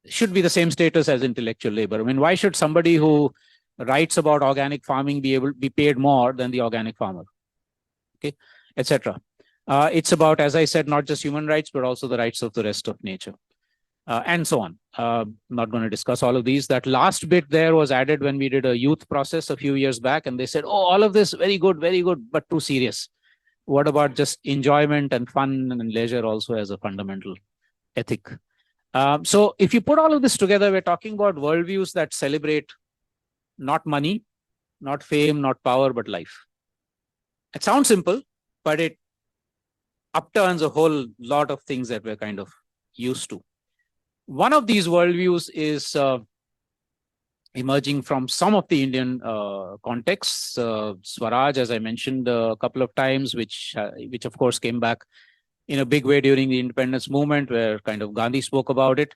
should be the same status as intellectual labor. I mean, why should somebody who writes about organic farming be paid more than the organic farmer? Okay, etc. It's about, as I said, not just human rights, but also the rights of the rest of nature. And so on. Not going to discuss all of these. That last bit there was added when we did a youth process a few years back, and they said, oh, all of this, very good, but too serious. What about just enjoyment and fun and leisure also as a fundamental ethic? So if you put all of this together, we're talking about worldviews that celebrate not money, not fame, not power, but life. It sounds simple, but it upturns a whole lot of things that we're kind of used to. One of these worldviews is emerging from some of the Indian contexts. Swaraj, as I mentioned a couple of times, which of course came back in a big way during the independence movement, where kind of Gandhi spoke about it.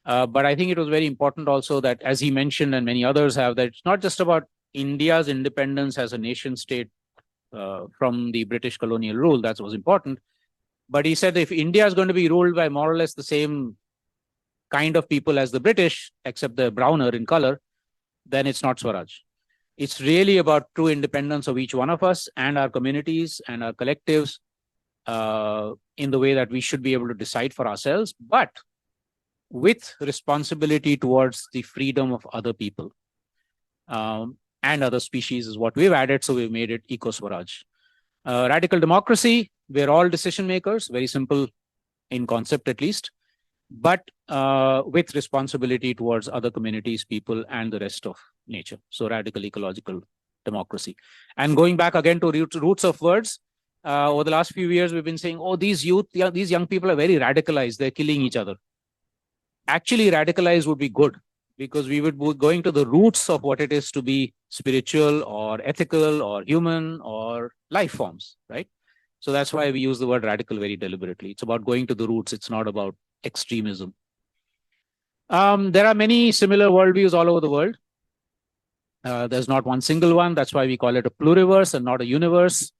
But I think it was very important also that, as he mentioned and many others have, that it's not just about India's independence as a nation state from the British colonial rule. That was important. But he said if India is going to be ruled by more or less the same kind of people as the British, except they're browner in color, then it's not Swaraj. It's really about true independence of each one of us and our communities and our collectives in the way that we should be able to decide for ourselves, but with responsibility towards the freedom of other people and other species is what we've added. So we've made it Eco-Swaraj. Radical democracy, we're all decision makers, very simple in concept at least, but with responsibility towards other communities, people, and the rest of nature. So radical ecological democracy. And going back again to roots of words, over the last few years, we've been saying, oh, these young people are very radicalized. They're killing each other. Actually, radicalized would be good, because we would be going to the roots of what it is to be spiritual or ethical or human or life forms, right? So that's why we use the word radical very deliberately. It's about going to the roots. It's not about extremism. There are many similar worldviews all over the world. There's not one single one. That's why we call it a pluriverse and not a universe.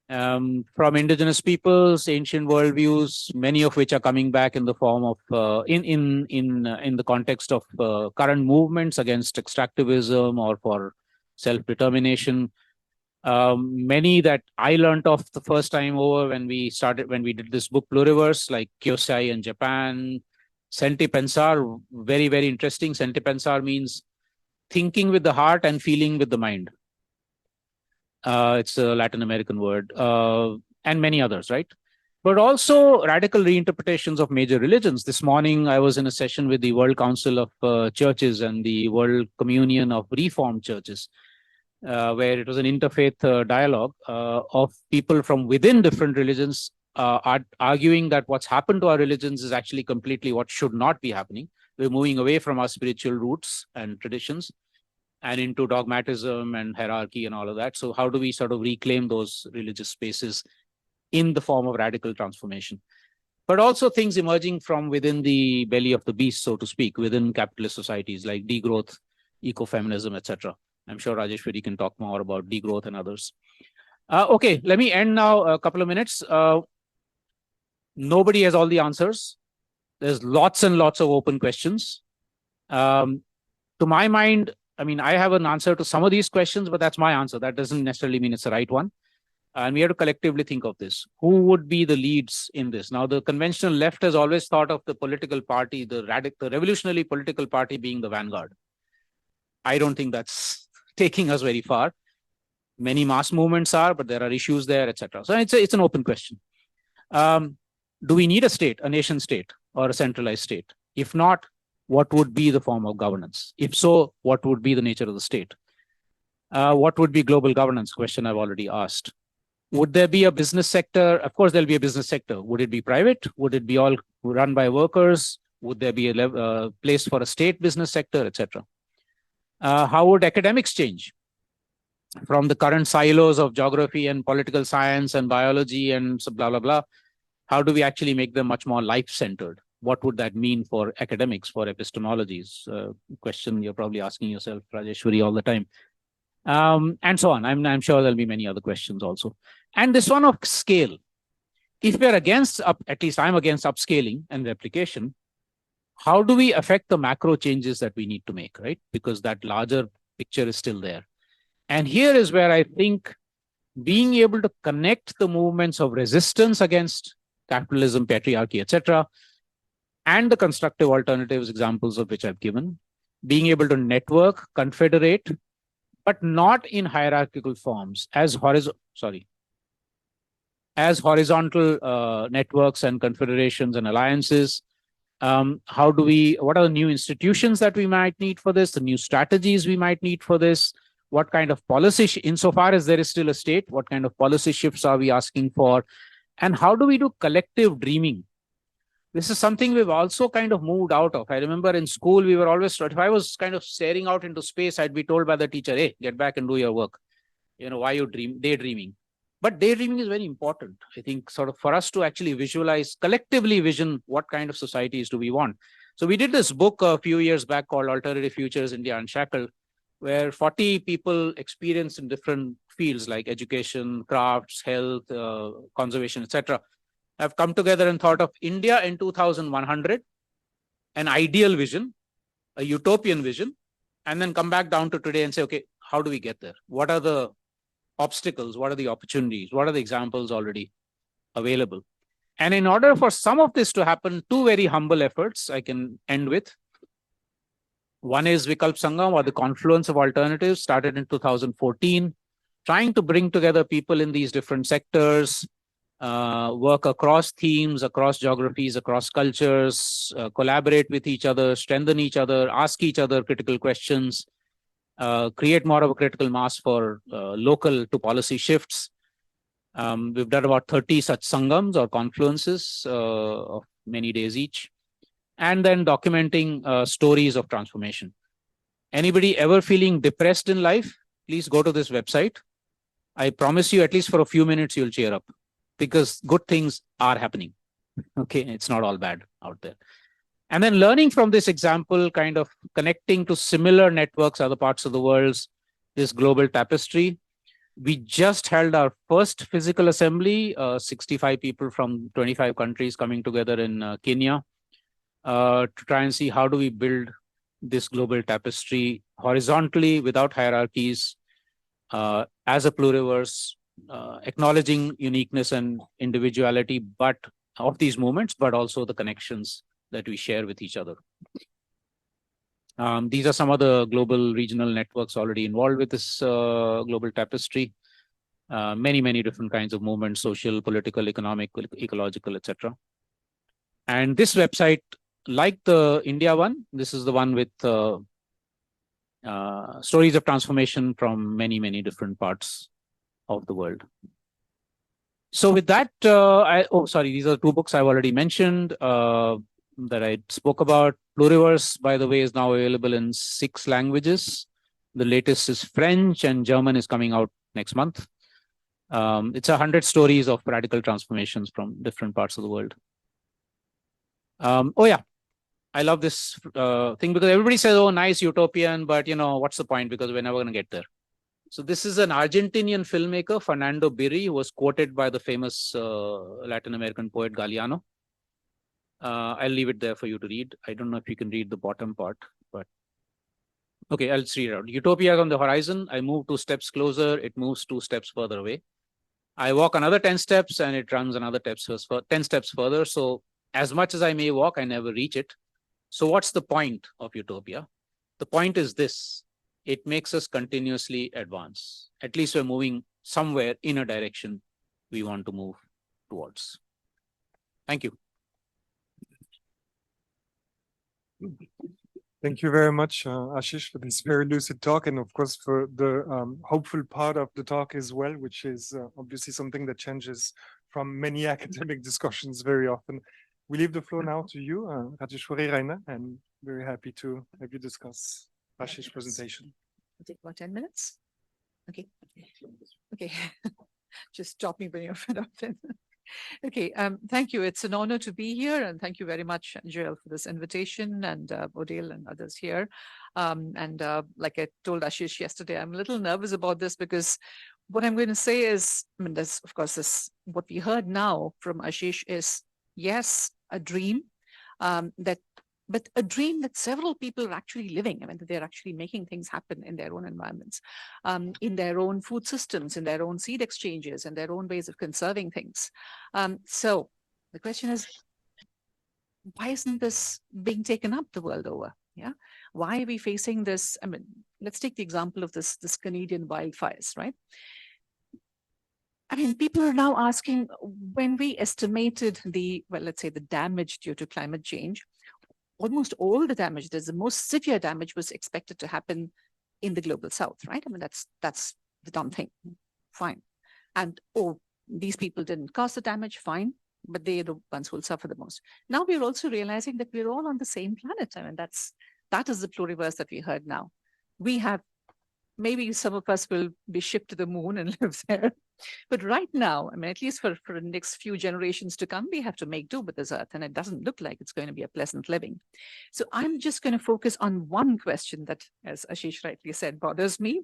From indigenous peoples, ancient worldviews, many of which are coming back in the form of in the context of current movements against extractivism or for self-determination. Many that I learned of the first time over when we did this book Pluriverse, like Kyosai in Japan. Senti pensar, very, very interesting. Senti pensar means thinking with the heart and feeling with the mind. It's a Latin American word, and many others, right? But also radical reinterpretations of major religions. This morning, I was in a session with the World Council of Churches and the World Communion of Reformed Churches, where it was an interfaith dialogue of people from within different religions arguing that what's happened to our religions is actually completely what should not be happening. We're moving away from our spiritual roots and traditions and into dogmatism and hierarchy and all of that. So how do we sort of reclaim those religious spaces in the form of radical transformation? But also things emerging from within the belly of the beast, so to speak, within capitalist societies like degrowth, ecofeminism, etc. I'm sure Rajeshwari can talk more about degrowth and others. Okay, let me end now a couple of minutes. Nobody has all the answers. There's lots and lots of open questions. To my mind, I mean, I have an answer to some of these questions, but that's my answer. That doesn't necessarily mean it's the right one. And we have to collectively think of this. Who would be the leads in this? Now, the conventional left has always thought of the political party, the revolutionary political party being the vanguard. I don't think that's taking us very far. Many mass movements are, but there are issues there, etc. So it's an open question. Do we need a state, a nation state, or a centralized state? If not, what would be the form of governance? If so, what would be the nature of the state? What would be global governance? Question I've already asked. Would there be a business sector? Of course, there'll be a business sector. Would it be private? Would it be all run by workers? Would there be a place for a state business sector, etc.? How would academics change from the current silos of geography and political science and biology and blah, blah, blah? How do we actually make them much more life-centered? what would that mean for academics, for epistemologies? Question you're probably asking yourself, Rajeshwari, all the time. And so on. I'm sure there'll be many other questions also. And this one of scale. If we're against, at least I'm against upscaling and replication, how do we affect the macro changes that we need to make, right? Because that larger picture is still there. And here is where I think being able to connect the movements of resistance against capitalism, patriarchy, etc., and the constructive alternatives, examples of which I've given, being able to network, confederate, but not in hierarchical forms, as horizontal networks and confederations and alliances. What are the new institutions that we might need for this, the new strategies we might need for this, what kind of policy, insofar as there is still a state, what kind of policy shifts are we asking for, and how do we do collective dreaming? This is something we've also kind of moved out of. I remember in school, we were always taught, if I was kind of staring out into space, I'd be told by the teacher, hey, get back and do your work. Why you daydreaming? But daydreaming is very important. I think sort of for us to actually visualize, collectively vision what kind of societies do we want. So we did this book a few years back called Alternative Futures, India Unshackled, where 40 people experienced in different fields like education, crafts, health, conservation, etc., have come together and thought of India in 2100, an ideal vision, a utopian vision, and then come back down to today and say, okay, how do we get there? What are the obstacles? What are the opportunities? What are the examples already available? And in order for some of this to happen, two very humble efforts I can end with. One is Vikalp Sangam, or the Confluence of Alternatives, started in 2014, trying to bring together people in these different sectors, work across themes, across geographies, across cultures, collaborate with each other, strengthen each other, ask each other critical questions, create more of a critical mass for local to policy shifts. We've done about 30 such sangams or confluences of many days each, and then documenting stories of transformation. Anybody ever feeling depressed in life, please go to this website. I promise you, at least for a few minutes, you'll cheer up, because good things are happening. Okay, it's not all bad out there. And then learning from this example, kind of connecting to similar networks, other parts of the world, this global tapestry. We just held our first physical assembly, 65 people from 25 countries coming together in Kenya to try and see how do we build this global tapestry horizontally without hierarchies as a pluriverse, acknowledging uniqueness and individuality, but of these movements, but also the connections that we share with each other. These are some of the global regional networks already involved with this global tapestry. Many different kinds of movements, social, political, economic, ecological, etc. And this website, like the India one, this is the one with stories of transformation from many different parts of the world. So with that, these are two books I've already mentioned that I spoke about. Pluriverse, by the way, is now available in 6 languages. The latest is French, and German is coming out next month. It's 100 stories of radical transformations from different parts of the world. I love this thing because everybody says, oh, nice, utopian, but what's the point? Because we're never going to get there. So this is an Argentinian filmmaker, Fernando Birri, who was quoted by the famous Latin American poet Galeano. I'll leave it there for you to read. I don't know if you can read the bottom part, but okay, I'll just read it out. Utopia is on the horizon. I move 2 steps closer. It moves 2 steps further away. I walk another 10 steps and it runs another 10 steps further. So as much as I may walk, I never reach it. So what's the point of utopia? The point is this: it makes us continuously advance. At least we're moving somewhere in a direction we want to move towards. Thank you. Thank you very much, Ashish, for this very lucid talk, and of course for the hopeful part of the talk as well, which is obviously something that changes from many academic discussions very often. We leave the floor now to you, Rajeshwari Raina, and very happy to have you discuss Ashish's presentation. I'll take about 10 minutes. Okay. Okay. Just stop me when you're fed up then. Okay, thank you. It's an honor to be here, and thank you very much, Joel, for this invitation, and Odile and others here. Like I told Ashish yesterday, I'm a little nervous about this because what I'm going to say is, I mean, there's of course this what we heard now from Ashish is yes, a dream, that but a dream that several people are actually living. I mean, that they're actually making things happen in their own environments, in their own food systems, in their own seed exchanges, and their own ways of conserving things. So the question is, why isn't this being taken up the world over? Yeah, why are we facing this? I mean, let's take the example of this Canadian wildfires, right? I mean, people are now asking, when we estimated the, well, let's say the damage due to climate change, almost all the damage, there's the most severe damage was expected to happen in the global south, right? I mean, that's the dumb thing. Fine. And, oh, these people didn't cause the damage, fine, but they're the ones who will suffer the most. Now we're also realizing that we're all on the same planet. I mean, that is the pluriverse that we heard now. We have, maybe some of us will be shipped to the moon and live there. But right now, I mean, at least for the next few generations to come, we have to make do with this earth, and it doesn't look like it's going to be a pleasant living. So I'm just going to focus on one question that, as Ashish rightly said, bothers me.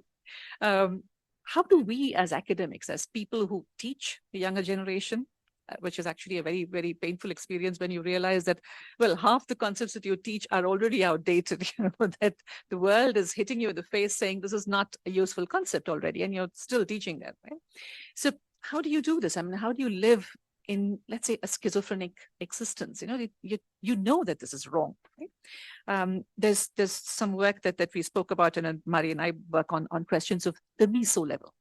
How do we as academics, as people who teach the younger generation, which is actually a very, very painful experience when you realize that, well, half the concepts that you teach are already outdated, you know, that the world is hitting you in the face saying this is not a useful concept already, and you're still teaching that, right? So how do you do this? I mean, how do you live in, let's say, a schizophrenic existence? You know, you know that this is wrong, right? There's some work that we spoke about, and Mari and I work on questions of the meso level.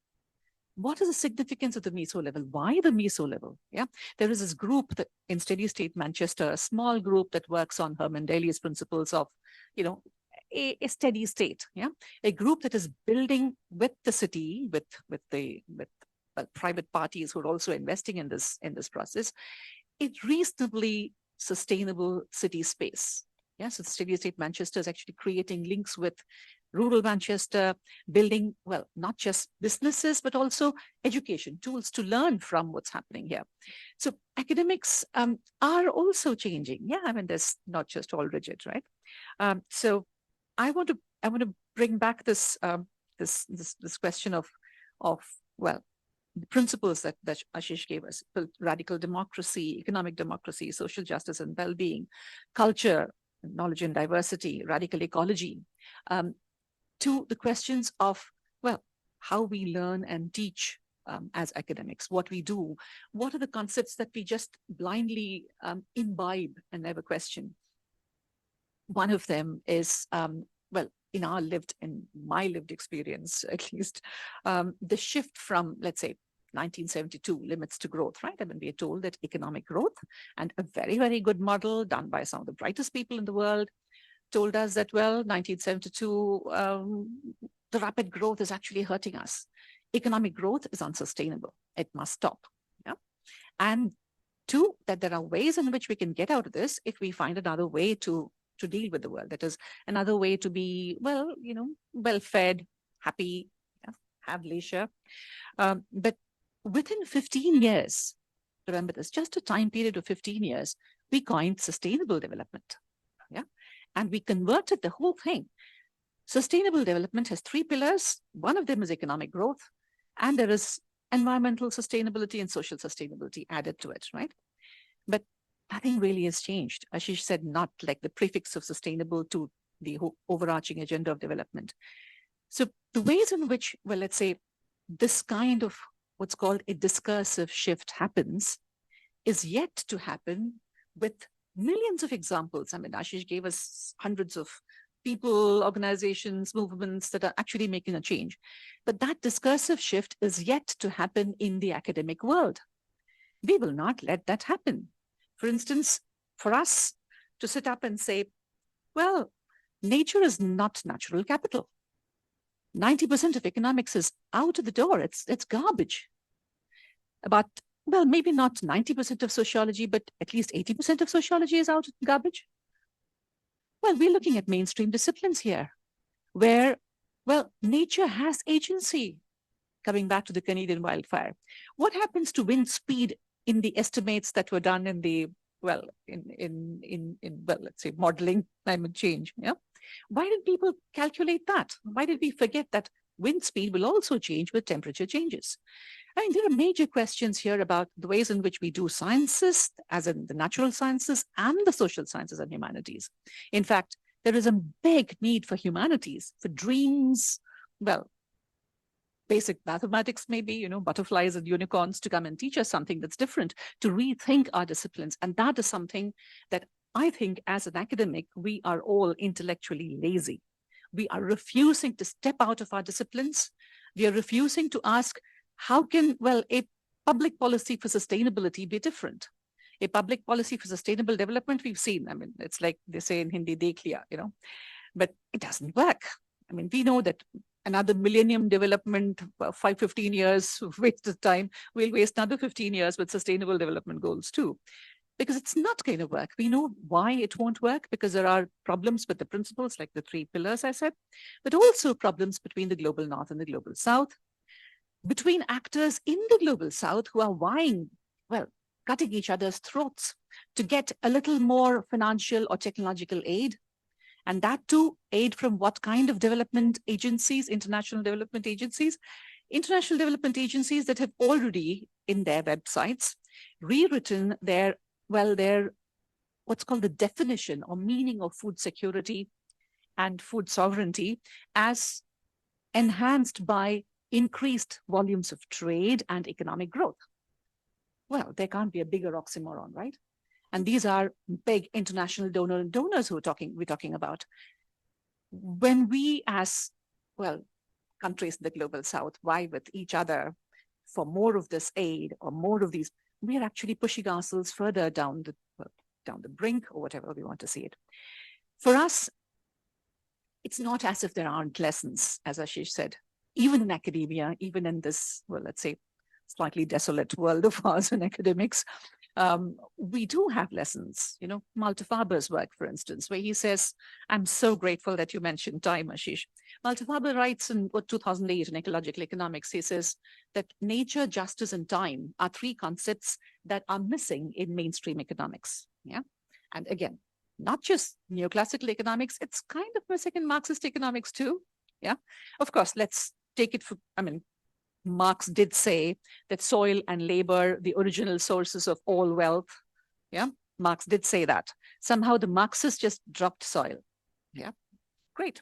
What is the significance of the meso level? Why the meso level? Yeah, there is this group that in steady state Manchester, a small group that works on Herman Daly's principles of, you know, a steady state. Yeah, a group that is building with the city, with private parties who are also investing in this process, a reasonably sustainable city space. Yeah, so steady state Manchester is actually creating links with rural Manchester, building, well, not just businesses, but also education, tools to learn from what's happening here. So academics are also changing. Yeah, I mean, there's not just all rigid, right? So I want to bring back this this question of well, the principles that Ashish gave us: radical democracy, economic democracy, social justice and well-being, culture, knowledge and diversity, radical ecology, to the questions of, well, how we learn and teach as academics, what we do, what are the concepts that we just blindly imbibe and never question. One of them is, well, in my lived experience, at least, the shift from, let's say, 1972 limits to growth, right? I mean, we are told that economic growth, and a very, very good model done by some of the brightest people in the world, told us that, well, 1972, the rapid growth is actually hurting us. Economic growth is unsustainable. It must stop. Yeah? And two, that there are ways in which we can get out of this if we find another way to deal with the world. That is another way to be, well, you know, well-fed, happy, yeah, have leisure. But within 15 years, remember this, just a time period of 15 years, we coined sustainable development. Yeah. And we converted the whole thing. Sustainable development has three pillars. One of them is economic growth, and there is environmental sustainability and social sustainability added to it, right? But nothing really has changed. Ashish said, not like the prefix of sustainable to the overarching agenda of development. So the ways in which, well, let's say, this kind of what's called a discursive shift happens is yet to happen, with millions of examples. I mean, Ashish gave us hundreds of people, organizations, movements that are actually making a change. But that discursive shift is yet to happen in the academic world. We will not let that happen. For instance, for us to sit up and say, well, nature is not natural capital. 90% of economics is out of the door. It's garbage. About, well, maybe not 90% of sociology, but at least 80% of sociology is out of garbage. Well, we're looking at mainstream disciplines here, where, well, nature has agency. Coming back to the Canadian wildfire, what happens to wind speed in the estimates that were done in the, well, let's say modeling climate change. Yeah. Why did people calculate that? Why did we forget that wind speed will also change with temperature changes? I mean, there are major questions here about the ways in which we do sciences, as in the natural sciences and the social sciences and humanities. In fact, there is a big need for humanities, for dreams, well, basic mathematics, maybe, you know, butterflies and unicorns to come and teach us something that's different, to rethink our disciplines. And that is something that I think as an academic, we are all intellectually lazy. We are refusing to step out of our disciplines. We are refusing to ask, how can, well, a public policy for sustainability be different? A public policy for sustainable development, we've seen, I mean, it's like they say in Hindi, dekh liya, you know, but it doesn't work. I mean, we know that another millennium development, 15 years wasted time, we'll waste another 15 years with sustainable development goals too, because it's not going to work. We know why it won't work, because there are problems with the principles like the 3 pillars I said, but also problems between the global north and the global south, between actors in the global south who are vying, well, cutting each other's throats to get a little more financial or technological aid. And that too, aid from what kind of development agencies, international development agencies that have already in their websites rewritten their, well, their what's called the definition or meaning of food security and food sovereignty as enhanced by increased volumes of trade and economic growth. Well, there can't be a bigger oxymoron, right? And these are big international donors who we're talking about. When we as, well, countries in the global south vie with each other for more of this aid or more of these, we are actually pushing ourselves further down the brink, or whatever we want to see it. For us, it's not as if there aren't lessons, as Ashish said, even in academia, even in this, well, let's say, slightly desolate world of ours in academics, we do have lessons. You know, Malte Faber's work, for instance, where he says, I'm so grateful that you mentioned time, Ashish. Malte Faber writes in 2008 in Ecological Economics, he says that nature, justice, and time are 3 concepts that are missing in mainstream economics. Yeah. And again, not just neoclassical economics, it's kind of missing in Marxist economics too. Yeah. Of course, let's take it for, I mean, Marx did say that soil and labor, the original sources of all wealth. Yeah, Marx did say that. Somehow the Marxists just dropped soil. Yeah, great.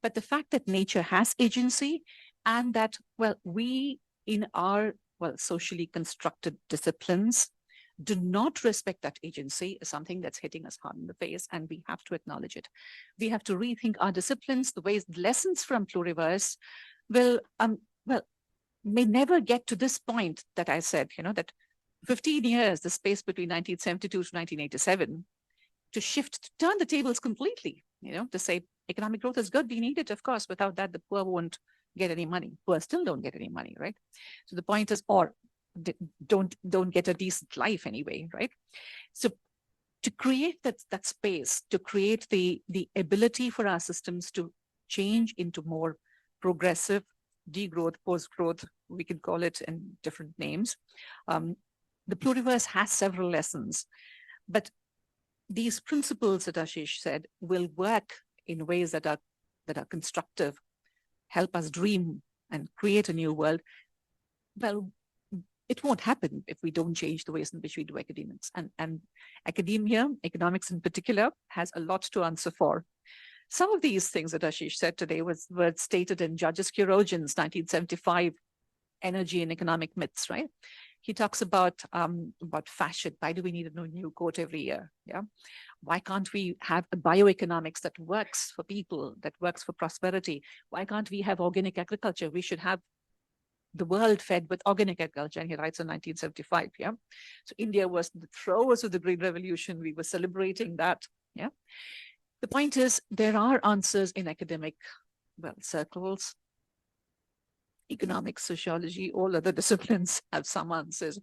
But the fact that nature has agency and that, well, we in our, well, socially constructed disciplines do not respect that agency is something that's hitting us hard in the face, and we have to acknowledge it. We have to rethink our disciplines, the ways, lessons from Pluriverse will, may never get to this point that I said, you know, that 15 years, the space between 1972 to 1987, to shift, to turn the tables completely, you know, to say economic growth is good, we need it, of course. Without that, the poor won't get any money. Poor still don't get any money, right? So the point is, or don't get a decent life anyway, right? So to create that space, to create the ability for our systems to change into more progressive, degrowth, post-growth, we can call it in different names. The Pluriverse has several lessons, but these principles that Ashish said will work in ways that are constructive, help us dream and create a new world. Well, it won't happen if we don't change the ways in which we do academics. And academia, economics in particular, has a lot to answer for. Some of these things that Ashish said today were stated in Judges Kurogin's 1975 Energy and Economic Myths, right? He talks about fashion. Why do we need a new coat every year? Yeah. Why can't we have a bioeconomics that works for people, that works for prosperity? Why can't we have organic agriculture? We should have the world fed with organic agriculture. And he writes in 1975. Yeah. So India was in the throes of the Green Revolution. We were celebrating that. Yeah. The point is, there are answers in academic, well, circles, economics, sociology, all other disciplines have some answers.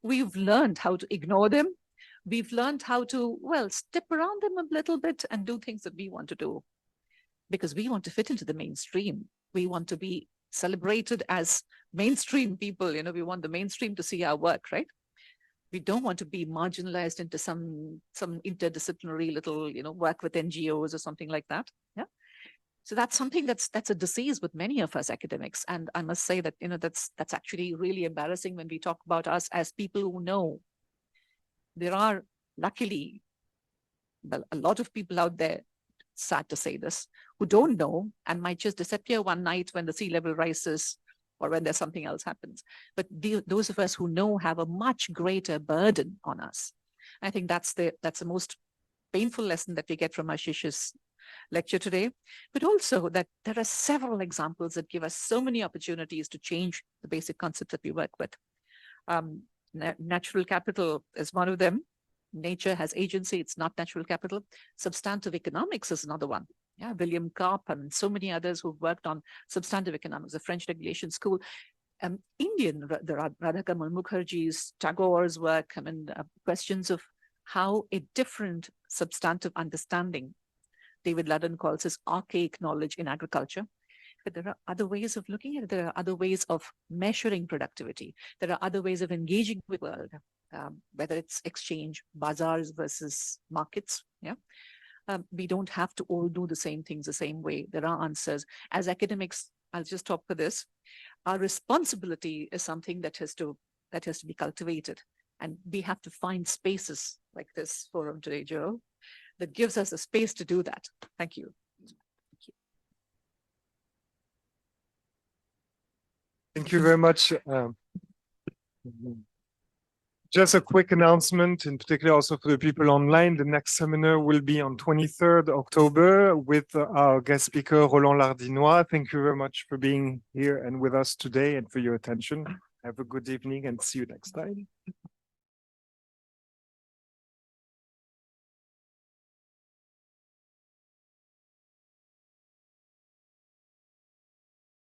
We've learned how to ignore them. We've learned how to, well, step around them a little bit and do things that we want to do, because we want to fit into the mainstream. We want to be celebrated as mainstream people. You know, we want the mainstream to see our work, right? We don't want to be marginalized into some interdisciplinary little, work with NGOs or something like that. Yeah. So that's something that's a disease with many of us academics. And I must say that, that's actually really embarrassing when we talk about us as people who know. There are, luckily, a lot of people out there, sad to say this, who don't know and might just disappear one night when the sea level rises or when there's something else happens. But those of us who know have a much greater burden on us. I think that's the most painful lesson that we get from Ashish's lecture today, but also that there are several examples that give us so many opportunities to change the basic concepts that we work with. Natural capital is one of them. Nature has agency, it's not natural capital. Substantive economics is another one. Yeah, William Karp and so many others who've worked on substantive economics, the French Regulation School. The Radhakamal Mukherjee's, Tagore's work, questions of how a different substantive understanding, David Ludden calls this archaic knowledge in agriculture. But there are other ways of looking at it. There are other ways of measuring productivity. There are other ways of engaging with the world, whether it's exchange, bazaars versus markets. Yeah. We don't have to all do the same things the same way. There are answers. As academics, I'll just talk for this. Our responsibility is something that has to be cultivated. And we have to find spaces like this forum today, Joe, that gives us a space to do that. Thank you. Thank you very much. Just a quick announcement, in particular also for the people online. The next seminar will be on 23rd October with our guest speaker, Roland Lardinois. Thank you very much for being here and with us today and for your attention. Have a good evening and see you next time.